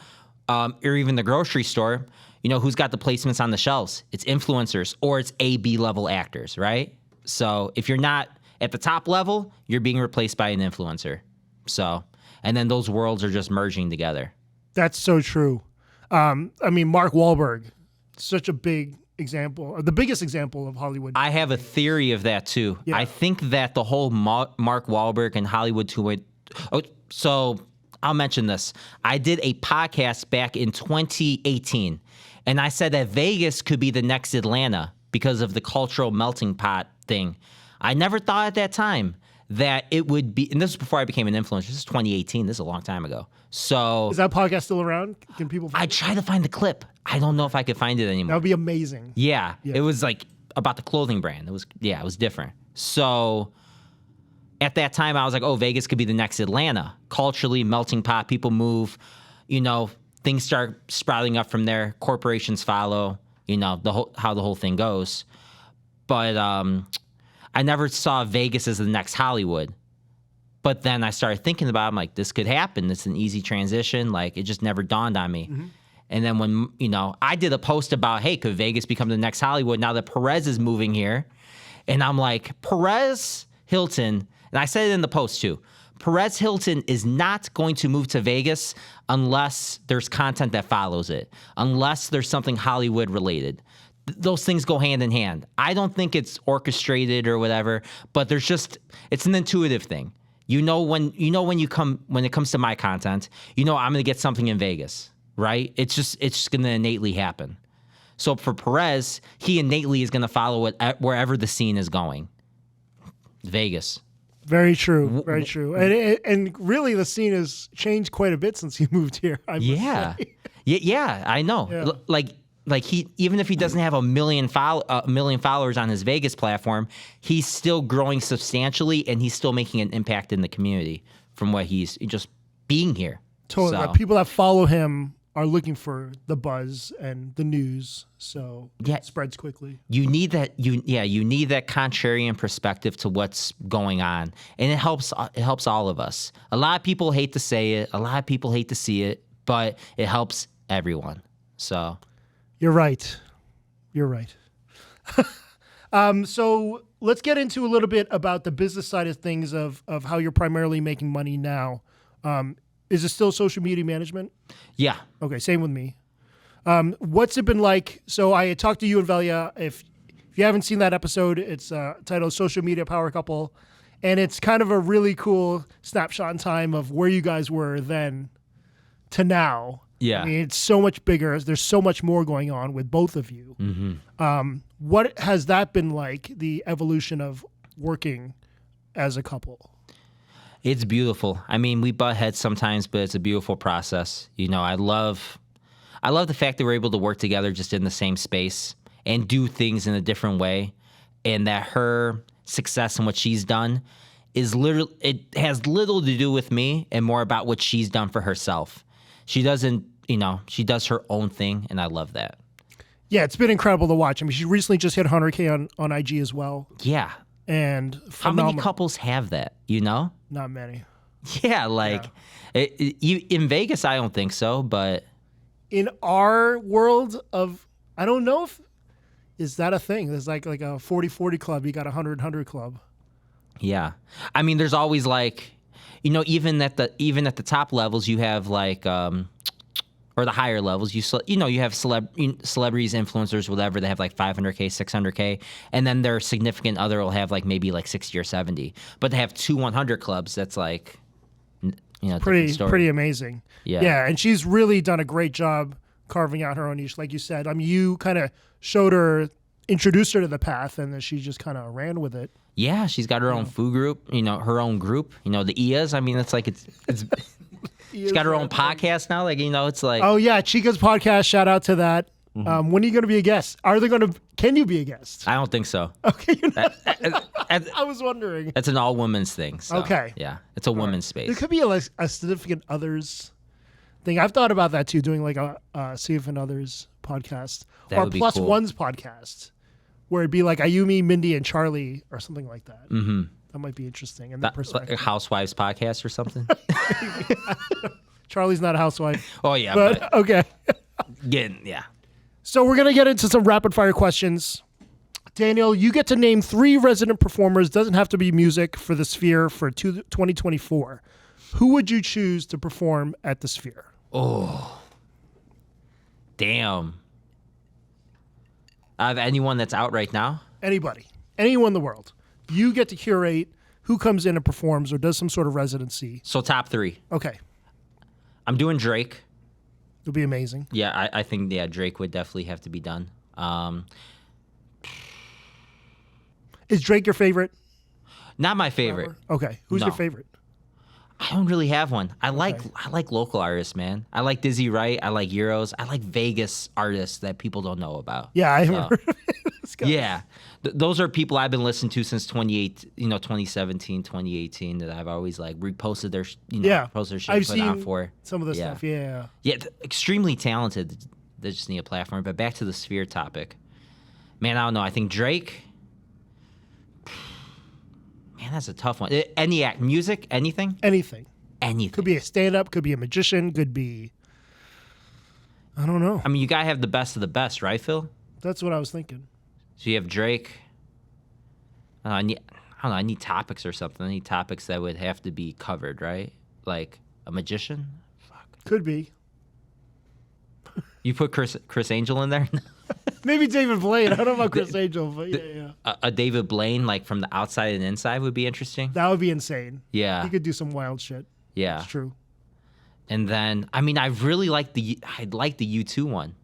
or even the grocery store. Who's got the placements on the shelves? It's influencers or it's A, B level actors, right? So if you're not at the top level, you're being replaced by an influencer. So, and then those worlds are just merging together. That's so true. Mark Wahlberg, such a big example, or the biggest example of Hollywood. I have a theory of that too. Yeah. I think that the whole Mark Wahlberg and Hollywood so I'll mention this. I did a podcast back in 2018, and I said that Vegas could be the next Atlanta because of the cultural melting pot thing. I never thought at that time that it would be, and this was before I became an influencer. This is 2018. This is a long time ago. So is that podcast still around? Can people find I try to find the clip. I don't know if I could find it anymore. That would be amazing. Yeah. It was like about the clothing brand. It was different. So at that time, I was like, oh, Vegas could be the next Atlanta. Culturally, melting pot, people move, things start sprouting up from there. Corporations follow, how the whole thing goes. But I never saw Vegas as the next Hollywood. But then I started thinking about it. I'm like, this could happen. It's an easy transition. Like, it just never dawned on me. Mm-hmm. And then when, I did a post about, hey, could Vegas become the next Hollywood now that Perez is moving here? And I'm like, Perez Hilton, and I said it in the post too, Perez Hilton is not going to move to Vegas unless there's content that follows it, unless there's something Hollywood related. Those things go hand in hand. I don't think it's orchestrated or whatever, but it's an intuitive thing. When it comes to my content, I'm going to get something in Vegas, right? It's just going to innately happen. So for Perez, he innately is going to follow it wherever the scene is going. Vegas. Very true. Very true. And really, the scene has changed quite a bit since he moved here. Yeah, I know. Yeah. Like he, even if he doesn't have a million followers on his Vegas platform, he's still growing substantially, and he's still making an impact in the community from what he's just being here. Totally. So, people that follow him are looking for the buzz and the news, so it spreads quickly. You need that. You need that contrarian perspective to what's going on, and it helps all of us. A lot of people hate to say it. A lot of people hate to see it, but it helps everyone. So. You're right. So let's get into a little bit about the business side of things of how you're primarily making money now. Is it still social media management? Yeah. Okay, same with me. What's it been like? So I had talked to you and Velia. If you haven't seen that episode, it's titled Social Media Power Couple. And it's kind of a really cool snapshot in time of where you guys were then to now. Yeah. I mean, it's so much bigger. There's so much more going on with both of you. Mm-hmm. What has that been like, the evolution of working as a couple? It's beautiful. I mean, we butt heads sometimes, but it's a beautiful process. You know, I love the fact that we're able to work together just in the same space and do things in a different way, and that her success and what she's done is literally, it has little to do with me and more about what she's done for herself. She doesn't, she does her own thing, and I love that. Yeah, it's been incredible to watch. I mean, she recently just hit 100K on IG as well. Yeah. And How phenomenal. many couples have that, Not many. Yeah, in Vegas, I don't think so, but In our world of, I don't know if, is that a thing? There's like a 40-40 club. You got a 100-100 club. yeah. I mean, there's always even at the top levels, you have or the higher levels, you have celebrities, influencers, whatever. They have like 500K, 600K, and then their significant other will have maybe 60 or 70. But they have 2 100 clubs. That's pretty amazing. Yeah. Yeah, and she's really done a great job carving out her own niche, like you said. I mean, you kind of introduced her to the path, and then she just kind of ran with it. Yeah, she's got her own food group. her own group. The IAs. I mean, it's she's got her own podcast now. It's like. Oh yeah, Chica's podcast. Shout out to that. Mm-hmm. When are you going to be a guest? Can you be a guest? I don't think so. Okay, you're not. I was wondering. It's an all women's thing. So, okay. Yeah, it's a women's space. There could be a significant others thing. I've thought about that too, doing like a significant others podcast That or would be plus cool. ones podcast, where it'd be like Ayumi, Mindy, and Charlie or something like that. Mm-hmm. That might be interesting. And that perspective. Like a housewives podcast or something. Charlie's not a housewife. Oh yeah, but okay. Yeah. So we're gonna get into some rapid fire questions. Daniel, you get to name 3 resident performers. Doesn't have to be music for the Sphere for 2024. Who would you choose to perform at the Sphere? Oh, damn. I have anyone that's out right now? Anybody, anyone in the world. You get to curate who comes in and performs or does some sort of residency. So top 3. Okay, I'm doing Drake. it'll be amazing. Yeah, I think Drake would definitely have to be done. Is Drake your favorite? Not my favorite. Okay, who's No. your favorite? I don't really have one. I like local artists, man. I like Dizzy Wright. I like Euros. I like Vegas artists that people don't know about. Yeah, I remember. Yeah. Those are people I've been listening to since 2017, 2018 that I've always reposted their posted their shit I've put seen on for. some of the stuff. Yeah. Yeah, extremely talented. They just need a platform. But back to the Sphere topic. Man, I don't know. I think Drake. Man, that's a tough one. Any act, music, anything? Anything. Anything. Could be a stand-up, could be a magician, could be, I don't know. I mean, you gotta have the best of the best, right, Phil? That's what I was thinking. So you have Drake. I don't know. I need topics or something. I need topics that would have to be covered, right? Like a magician. Fuck. Could be. You put Chris Angel in there. Maybe David Blaine. I don't know about Chris Angel, but yeah. A David Blaine, from the outside and inside, would be interesting. That would be insane. Yeah. He could do some wild shit. Yeah. It's true. And then, I mean, I really like the U2 one.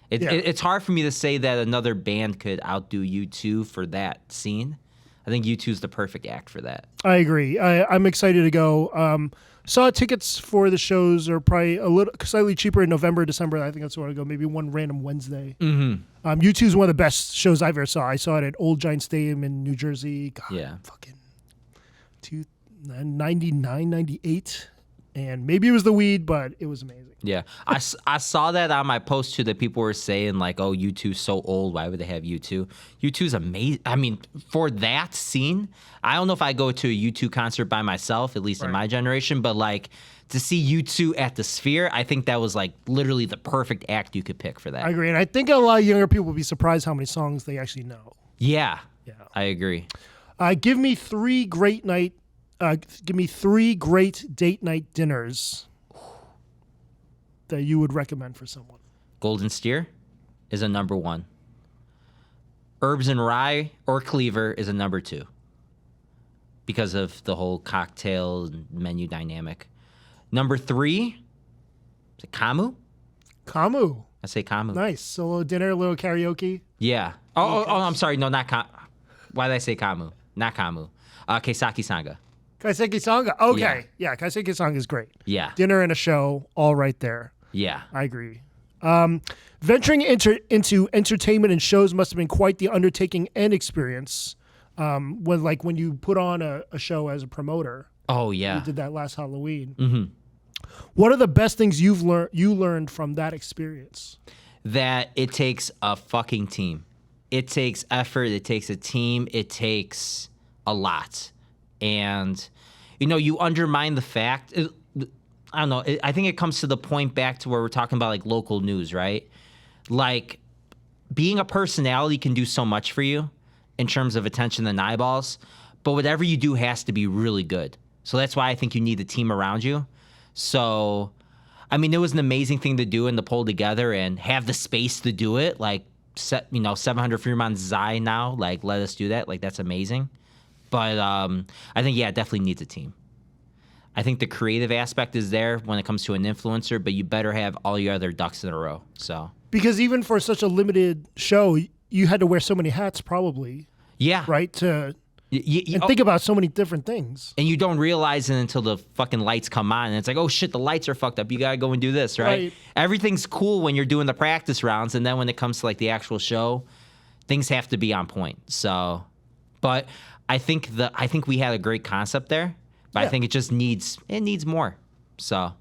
It's hard for me to say that another band could outdo U2 for that scene. I think U2 is the perfect act for that. I agree. I'm excited to go. Saw tickets for the shows are probably slightly cheaper in November, December. I think that's where I go. Maybe one random Wednesday. Mm-hmm. U2 is one of the best shows I've ever saw. I saw it at Old Giant Stadium in New Jersey. God, Yeah. fucking 99, 98. And maybe it was the weed, but it was amazing. Yeah. I saw that on my post too, that people were saying oh, U2's so old. Why would they have U2? U2's amazing. I mean, for that scene, I don't know if I go to a U2 concert by myself, at least in my generation, but to see U2 at the Sphere, I think that was literally the perfect act you could pick for that. I agree. And I think a lot of younger people will be surprised how many songs they actually know. Yeah. I agree. Give me 3 great date night dinners that you would recommend for someone. Golden Steer is a number 1. Herbs and Rye or Cleaver is a number 2 because of the whole cocktail and menu dynamic. Number 3, is it Camus? Camus. I say Camus. Nice. Solo dinner, a little karaoke. Yeah. Oh, I'm sorry. No, not Camus. Why did I say Camus? Not Kamu. Keisaki Sanga. Kaiseki Sanga. Okay. Yeah, Kaiseki Sanga is great. Yeah. Dinner and a show, all right there. Yeah. I agree. Venturing into entertainment and shows must have been quite the undertaking and experience. When you put on a show as a promoter. Oh, yeah. You did that last Halloween. Mm-hmm. What are the best things you learned from that experience? That it takes a fucking team. It takes effort. It takes a team. It takes a lot. And, you undermine the fact. I don't know. I think it comes to the point back to where we're talking about like local news, right? Like being a personality can do so much for you in terms of attention and eyeballs, but whatever you do has to be really good. So that's why I think you need a team around you. So, I mean, it was an amazing thing to do and to pull together and have the space to do it. Like, 700 Fremont Zai now, like, let us do that. Like, that's amazing. But I think, yeah, it definitely needs a team. I think the creative aspect is there when it comes to an influencer, but you better have all your other ducks in a row. So because even for such a limited show, you had to wear so many hats, probably. Yeah. Right. Think about so many different things. And you don't realize it until the fucking lights come on, and it's like, oh shit, the lights are fucked up. You gotta go and do this, right? Everything's cool when you're doing the practice rounds, and then when it comes to like the actual show, things have to be on point. So, but I think we had a great concept there. But I think it just needs more. So, all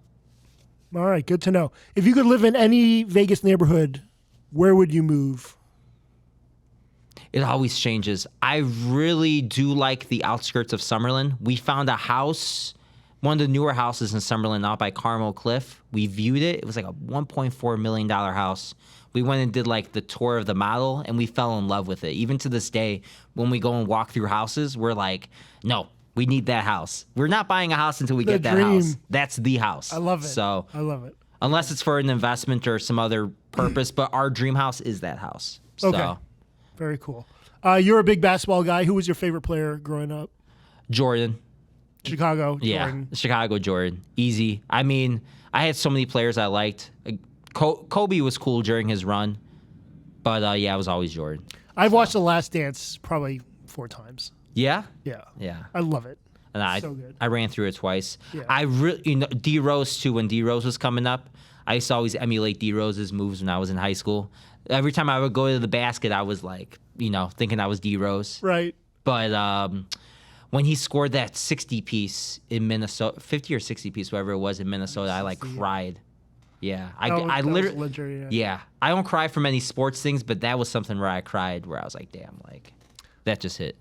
right, good to know. If you could live in any Vegas neighborhood, where would you move? It always changes. I really do like the outskirts of Summerlin. We found a house, one of the newer houses in Summerlin out by Carmel Cliff. We viewed it. It was like a $1.4 million house. We went and did like the tour of the model, and we fell in love with it. Even to this day, when we go and walk through houses, we're like, no. We need that house. We're not buying a house until we get that house. That's the house. I love it. So I love it. Unless it's for an investment or some other purpose, but our dream house is that house. So. Okay. Very cool. You're a big basketball guy. Who was your favorite player growing up? Jordan. Chicago. Yeah. Jordan. Chicago Jordan. Easy. I mean, I had so many players I liked. Kobe was cool during his run, but yeah, it was always Jordan. I've watched The Last Dance probably 4 times. Yeah? Yeah. Yeah. I love it. And so good. I ran through it twice. Yeah. I really, D Rose too. When D Rose was coming up, I used to always emulate D Rose's moves when I was in high school. Every time I would go to the basket, I was like, thinking I was D Rose. Right. But when he scored that 60 piece in Minnesota, 50 or 60 piece, whatever it was in Minnesota, I like cried. Yeah, I literally. Yeah, I don't cry for many sports things, but that was something where I cried, where I was like, damn, like that just hit.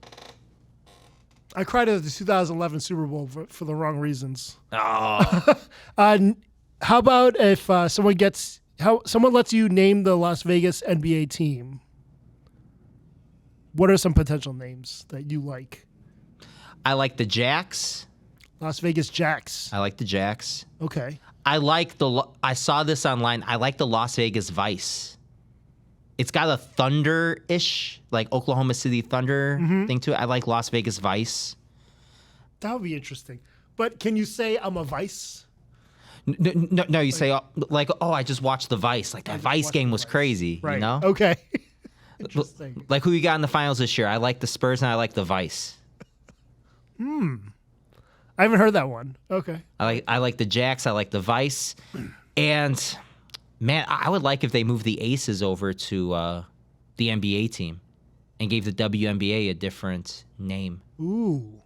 I cried at the 2011 Super Bowl for the wrong reasons. Oh. How about if someone lets you name the Las Vegas NBA team? What are some potential names that you like? I like the Jacks. Las Vegas Jacks. I like the Jacks. Okay. I saw this online. I like the Las Vegas Vice. It's got a Thunder-ish, like Oklahoma City Thunder thing to it. I like Las Vegas Vice. That would be interesting. But can you say I'm a Vice? No, you say, I just watched the Vice. Like, that Vice game was crazy, right. You know? Okay. Interesting. Like, who you got in the finals this year? I like the Spurs and I like the Vice. I haven't heard that one. Okay. I like the Jacks. I like the Vice. And... man, I would like if they moved the Aces over to the NBA team and gave the WNBA a different name. Ooh.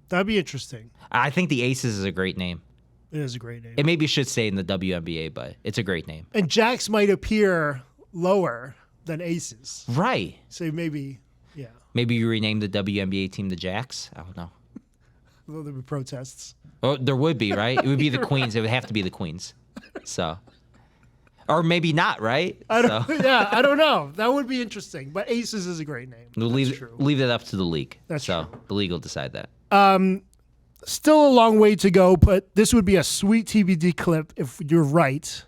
That'd be interesting. I think the Aces is a great name. It is a great name. It maybe should stay in the WNBA, but it's a great name. And Jacks might appear lower than Aces. Right. So maybe, yeah. Maybe you rename the WNBA team the Jacks? I don't know. Well, there would be protests. Oh, there would be, right? It would be the Queens. It would have to be the Queens. So... or maybe not, right? I don't know. That would be interesting. But Aces is a great name. We'll leave that up to the league. That's true. The league will decide that. Still a long way to go, but this would be a sweet TBD clip if you're right.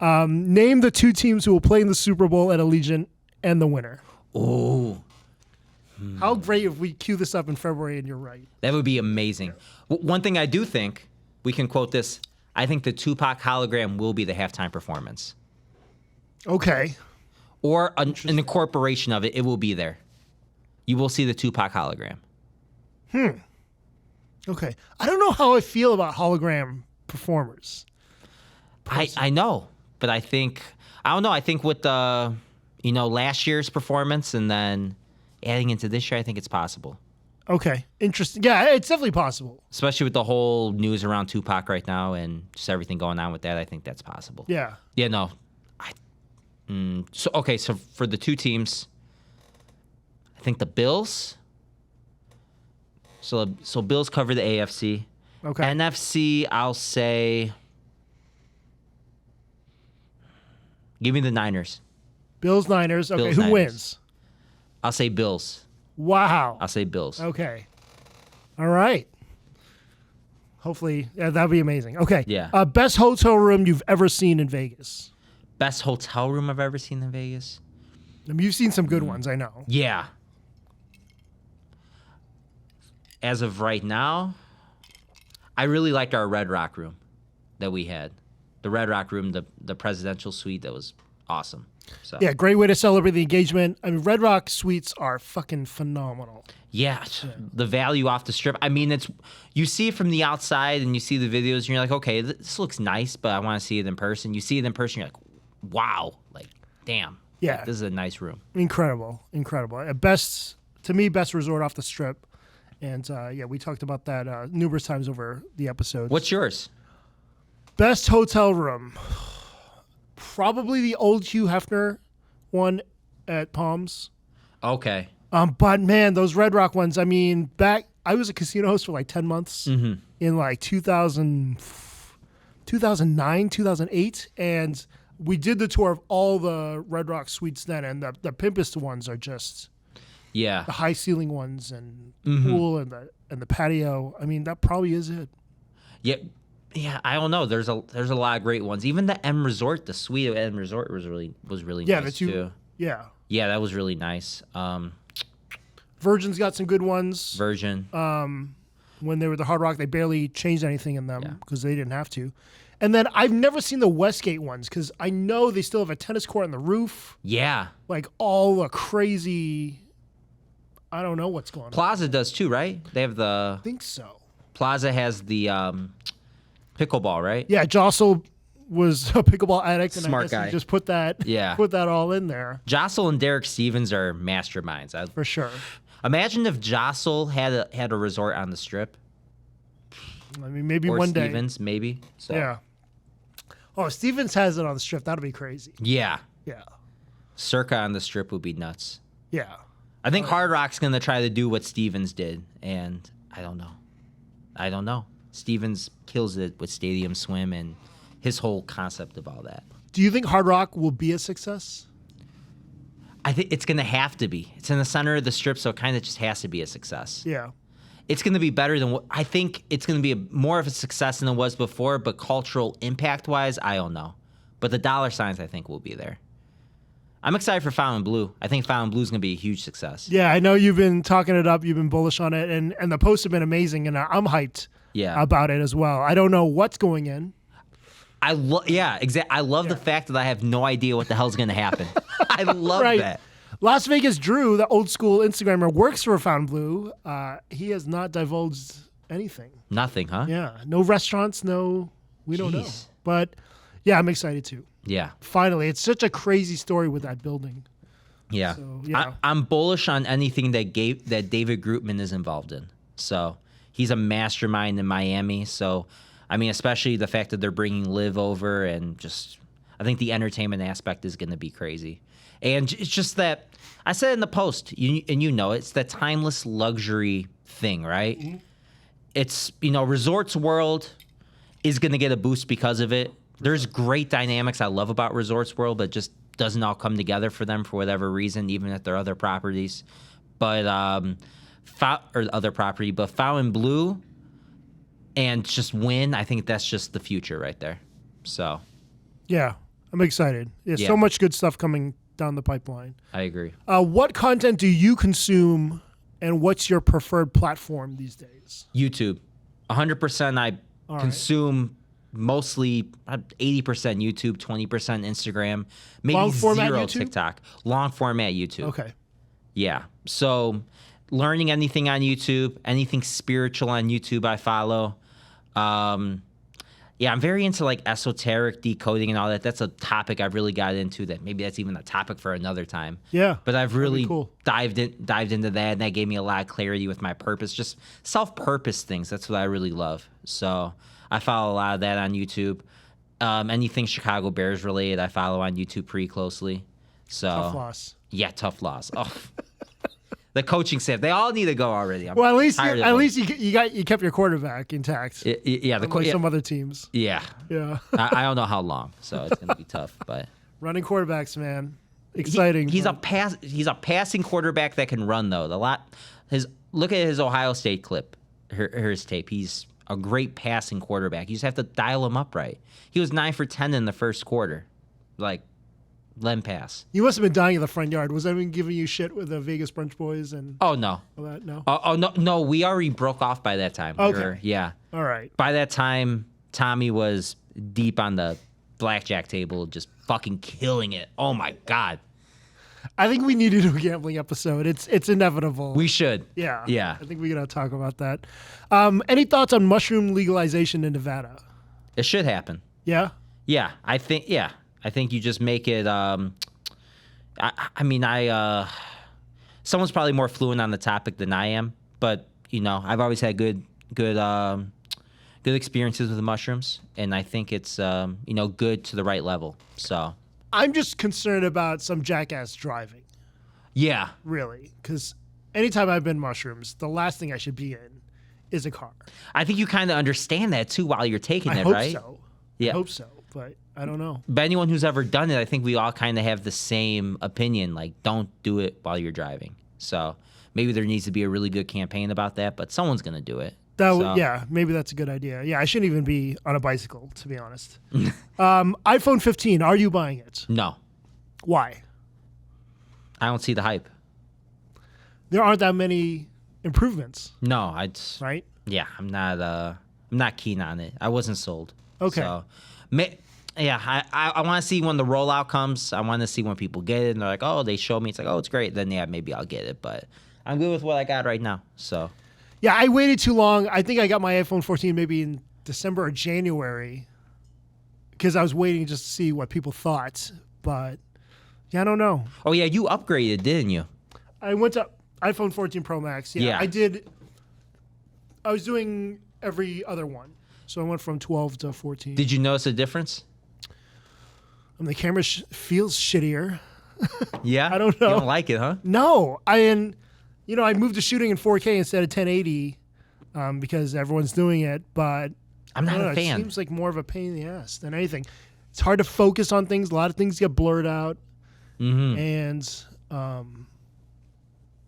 Name the 2 teams who will play in the Super Bowl at Allegiant and the winner. Oh. How great if we cue this up in February and you're right. That would be amazing. One thing I do think, we can quote this, I think the Tupac hologram will be the halftime performance. Okay. Or an incorporation of it. It will be there. You will see the Tupac hologram. Okay. I don't know how I feel about hologram performers. I know, but I don't know. I think with the, last year's performance and then adding into this year, I think it's possible. Okay. Interesting. Yeah, it's definitely possible. Especially with the whole news around Tupac right now and just everything going on with that, I think that's possible. Yeah. Yeah, no. So for the two teams, I think the Bills. So Bills cover the AFC. Okay. NFC, I'll say, give me the Niners. Bills, Niners. Okay. Bills, Who Niners. wins? I'll say Bills. Wow. I'll say Bills. Okay. All right. Hopefully, that'd be amazing. Okay. Yeah. Best hotel room you've ever seen in Vegas? Best hotel room I've ever seen in Vegas? I mean, you've seen some good ones, I know. Yeah. As of right now, I really liked our Red Rock room that we had. The Red Rock room, the presidential suite, that was awesome. So Yeah, great way to celebrate the engagement. I mean, Red Rock suites are fucking phenomenal. Yeah, the value off the strip. I mean, you see it from the outside and you see the videos and you're like, okay, this looks nice, but I want to see it in person. You see it in person, you're like, wow, like, damn. Yeah. Like, this is a nice room. Incredible. Best, to me, best resort off the strip. And yeah, we talked about that numerous times over the episodes. What's yours? Best hotel room? Probably the old Hugh Hefner one at Palms. Okay. But man, those Red Rock ones, I mean, I was a casino host for like 10 months in like 2009, 2008. And we did the tour of all the Red Rock suites then. And the pimpest ones are just Yeah. the high ceiling ones and the pool and the patio. I mean, that probably is it. Yeah, I don't know. There's a lot of great ones. Even the M Resort, the suite at M Resort was really nice too. Yeah. Yeah, that was really nice. Virgin's got some good ones. Virgin. When they were the Hard Rock, they barely changed anything in them because they didn't have to. And then I've never seen the Westgate ones because I know they still have a tennis court on the roof. Yeah. Like all the crazy, I don't know what's going on. Plaza does too, right? They have I think so. Plaza has the pickleball, right? Yeah, Jocelyn was a pickleball addict, and Smart I guess guy. he just put that all in there. Jocelyn and Derek Stevens are masterminds. For sure. Imagine if Jocelyn had a resort on the Strip. I mean, maybe Or one day. Stevens, maybe. So. Yeah. Oh, if Stevens has it on the Strip, that'll be crazy. Yeah. Yeah. Circa on the Strip would be nuts. Yeah. I think Hard Rock's going to try to do what Stevens did, and I don't know. Stevens kills it with Stadium Swim and his whole concept of all that. Do you think Hard Rock will be a success? I think it's going to have to be. It's in the center of the Strip, so it kind of just has to be a success. Yeah. It's going to be better than what I think it's going to be more of a success than it was before, but cultural impact-wise, I don't know. But the dollar signs, I think, will be there. I'm excited for Fountain Blue. I think Fountain Blue is going to be a huge success. Yeah, I know you've been talking it up. You've been bullish on it, and the posts have been amazing, and I'm hyped about it as well. I don't know what's going in. I love the fact that I have no idea what the hell's going to happen. I love that. Las Vegas Drew, the old school Instagrammer, works for Fountain Blue. He has not divulged anything. Nothing, huh? Yeah, no restaurants, we don't know. But yeah, I'm excited too. Yeah. Finally, it's such a crazy story with that building. Yeah. So, yeah. I'm bullish on anything that David Grootman is involved in. So he's a mastermind in Miami. So, I mean, especially the fact that they're bringing Liv over and just, I think the entertainment aspect is going to be crazy. And it's just that, I said in the post, and you know, it's that timeless luxury thing, right? Mm-hmm. It's, Resorts World is going to get a boost because of it. There's great dynamics I love about Resorts World, but it just doesn't all come together for them for whatever reason, even if they're other properties. But Fountain Blue and just Wynn, I think that's just the future right there. So, yeah, I'm excited. There's so much good stuff coming down the pipeline. I agree. What content do you consume, and what's your preferred platform these days? YouTube. 100% I consume mostly 80% YouTube, 20% Instagram, maybe Long format zero YouTube? TikTok. Long format YouTube. Okay. Yeah. So learning anything on YouTube, anything spiritual on YouTube, I follow. Yeah, I'm very into like esoteric decoding and all that. That's a topic I've really got into. That maybe that's even a topic for another time. Yeah, but I've really cool. dived into that, and that gave me a lot of clarity with my purpose. Just self-purpose things. That's what I really love. So I follow a lot of that on YouTube. Anything Chicago Bears related, I follow on YouTube pretty closely. So Tough loss. Yeah, tough loss. Oh. The coaching staff, they all need to go already. Well, at least you kept your quarterback intact. Yeah, some other teams. Yeah. I don't know how long, so it's gonna be tough. But running quarterbacks, man, exciting. He's a passing quarterback that can run though. Look at his Ohio State clip, his tape. He's a great passing quarterback. You just have to dial him up right. He was 9 for 10 in the first quarter, like. Let him pass. You must have been dying in the front yard. Was anyone giving you shit with the Vegas Brunch Boys and? Oh no. All that? No. No. We already broke off by that time. Okay. Yeah. All right. By that time, Tommy was deep on the blackjack table, just fucking killing it. Oh my god. I think we need to do a gambling episode. It's inevitable. We should. Yeah. Yeah. I think we gotta talk about that. Any thoughts on mushroom legalization in Nevada? It should happen. Yeah. Yeah. I think you just make it. Someone's probably more fluent on the topic than I am, but I've always had good experiences with the mushrooms, and I think it's good to the right level. So I'm just concerned about some jackass driving. Yeah, really, because anytime I've been mushrooms, the last thing I should be in is a car. I think you kind of understand that too while you're taking it, right? So. Yeah, I hope so, but I don't know. But anyone who's ever done it, I think we all kind of have the same opinion. Like, don't do it while you're driving. So maybe there needs to be a really good campaign about that, but someone's going to do it. Yeah, maybe that's a good idea. Yeah, I shouldn't even be on a bicycle, to be honest. iPhone 15, are you buying it? No. Why? I don't see the hype. There aren't that many improvements. No, right? Yeah, I'm not keen on it. I wasn't sold. Okay. So, I want to see when the rollout comes. I want to see when people get it and they're like, oh, they show me. It's like, oh, it's great. Then maybe I'll get it. But I'm good with what I got right now. So. Yeah, I waited too long. I think I got my iPhone 14 maybe in December or January because I was waiting just to see what people thought. But yeah, I don't know. Oh yeah, you upgraded, didn't you? I went to iPhone 14 Pro Max. Yeah, I did. I was doing every other one. So I went from 12 to 14. Did you notice a difference? The camera feels shittier. Yeah? I don't know. You don't like it, huh? No. I moved to shooting in 4K instead of 1080 because everyone's doing it. But I'm not a fan. It seems like more of a pain in the ass than anything. It's hard to focus on things. A lot of things get blurred out. Mm-hmm. And,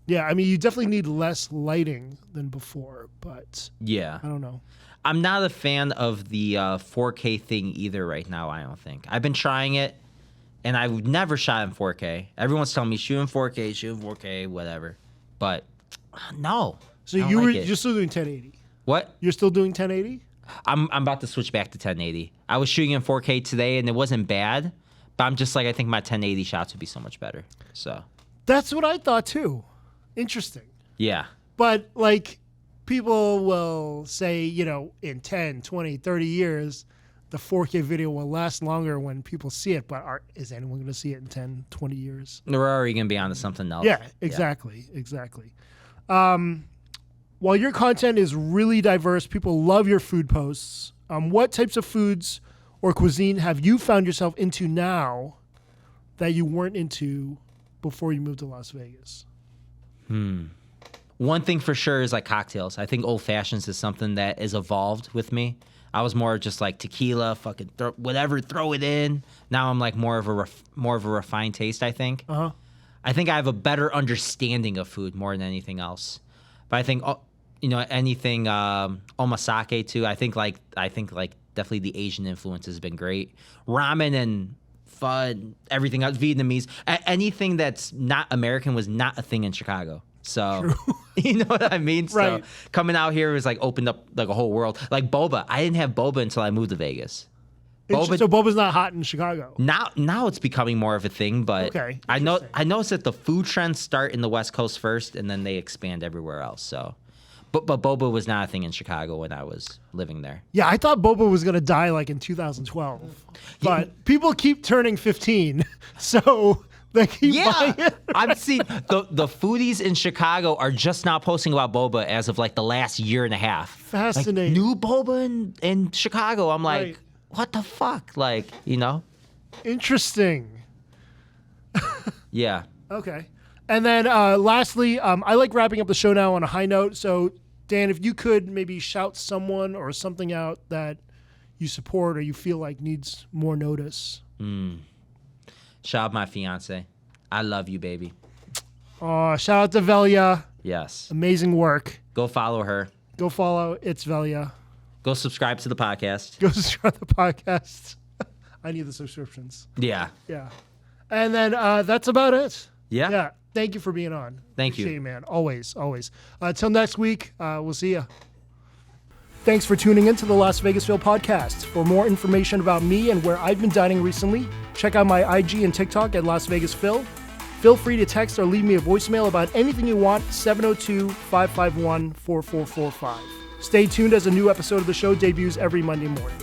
you definitely need less lighting than before. But yeah, I don't know. I'm not a fan of the 4K thing either right now, I don't think. I've been trying it, and I've never shot in 4K. Everyone's telling me, shoot in 4K, whatever. But, no. So you're still doing 1080? What? You're still doing 1080? I'm about to switch back to 1080. I was shooting in 4K today, and it wasn't bad, but I'm just like, I think my 1080 shots would be so much better. So that's what I thought, too. Interesting. Yeah. But, people will say, in 10, 20, 30 years, the 4K video will last longer when people see it. But is anyone going to see it in 10, 20 years? We're already going to be on to something else. Yeah, exactly. While your content is really diverse, people love your food posts. What types of foods or cuisine have you found yourself into now that you weren't into before you moved to Las Vegas? One thing for sure is cocktails. I think old fashions is something that has evolved with me. I was more just tequila, fucking throw it in. Now I'm more of a refined taste. I think. I think I have a better understanding of food more than anything else. But I think anything omasake too. I think definitely the Asian influence has been great. Ramen and pho, everything else, Vietnamese, anything that's not American was not a thing in Chicago. So, you know what I mean? Right. So coming out here was opened up a whole world. Like boba. I didn't have boba until I moved to Vegas. So boba's not hot in Chicago. Now it's becoming more of a thing, but Okay, I noticed that the food trends start in the West Coast first, and then they expand everywhere else. So, but boba was not a thing in Chicago when I was living there. Yeah, I thought boba was gonna die like in 2012, but people keep turning 15, so they keep buying it. I've seen the foodies in Chicago are just now posting about boba as of like the last year and a half. Fascinating. Like, new boba in Chicago. I'm like, Right. what the fuck? Like, you know? Interesting. Yeah. Okay. And then lastly, I like wrapping up the show now on a high note. So, Dan, if you could maybe shout someone or something out that you support or you feel like needs more notice. Shout out my fiance. I love you, baby. Shout out to Velia. Yes. Amazing work. Go follow her. Go follow It's Velia. Go subscribe to the podcast. Go subscribe to the podcast. I need the subscriptions. Yeah. Yeah. And then that's about it. Yeah. Yeah. Thank you for being on. Thank you. Appreciate it, man. Always, always. Till next week, we'll see you. Thanks for tuning in to the Las Vegasville podcast. For more information about me and where I've been dining recently, check out my IG and TikTok at Las Vegas Phil. Feel free to text or leave me a voicemail about anything you want, 702-551-4445. Stay tuned as a new episode of the show debuts every Monday morning.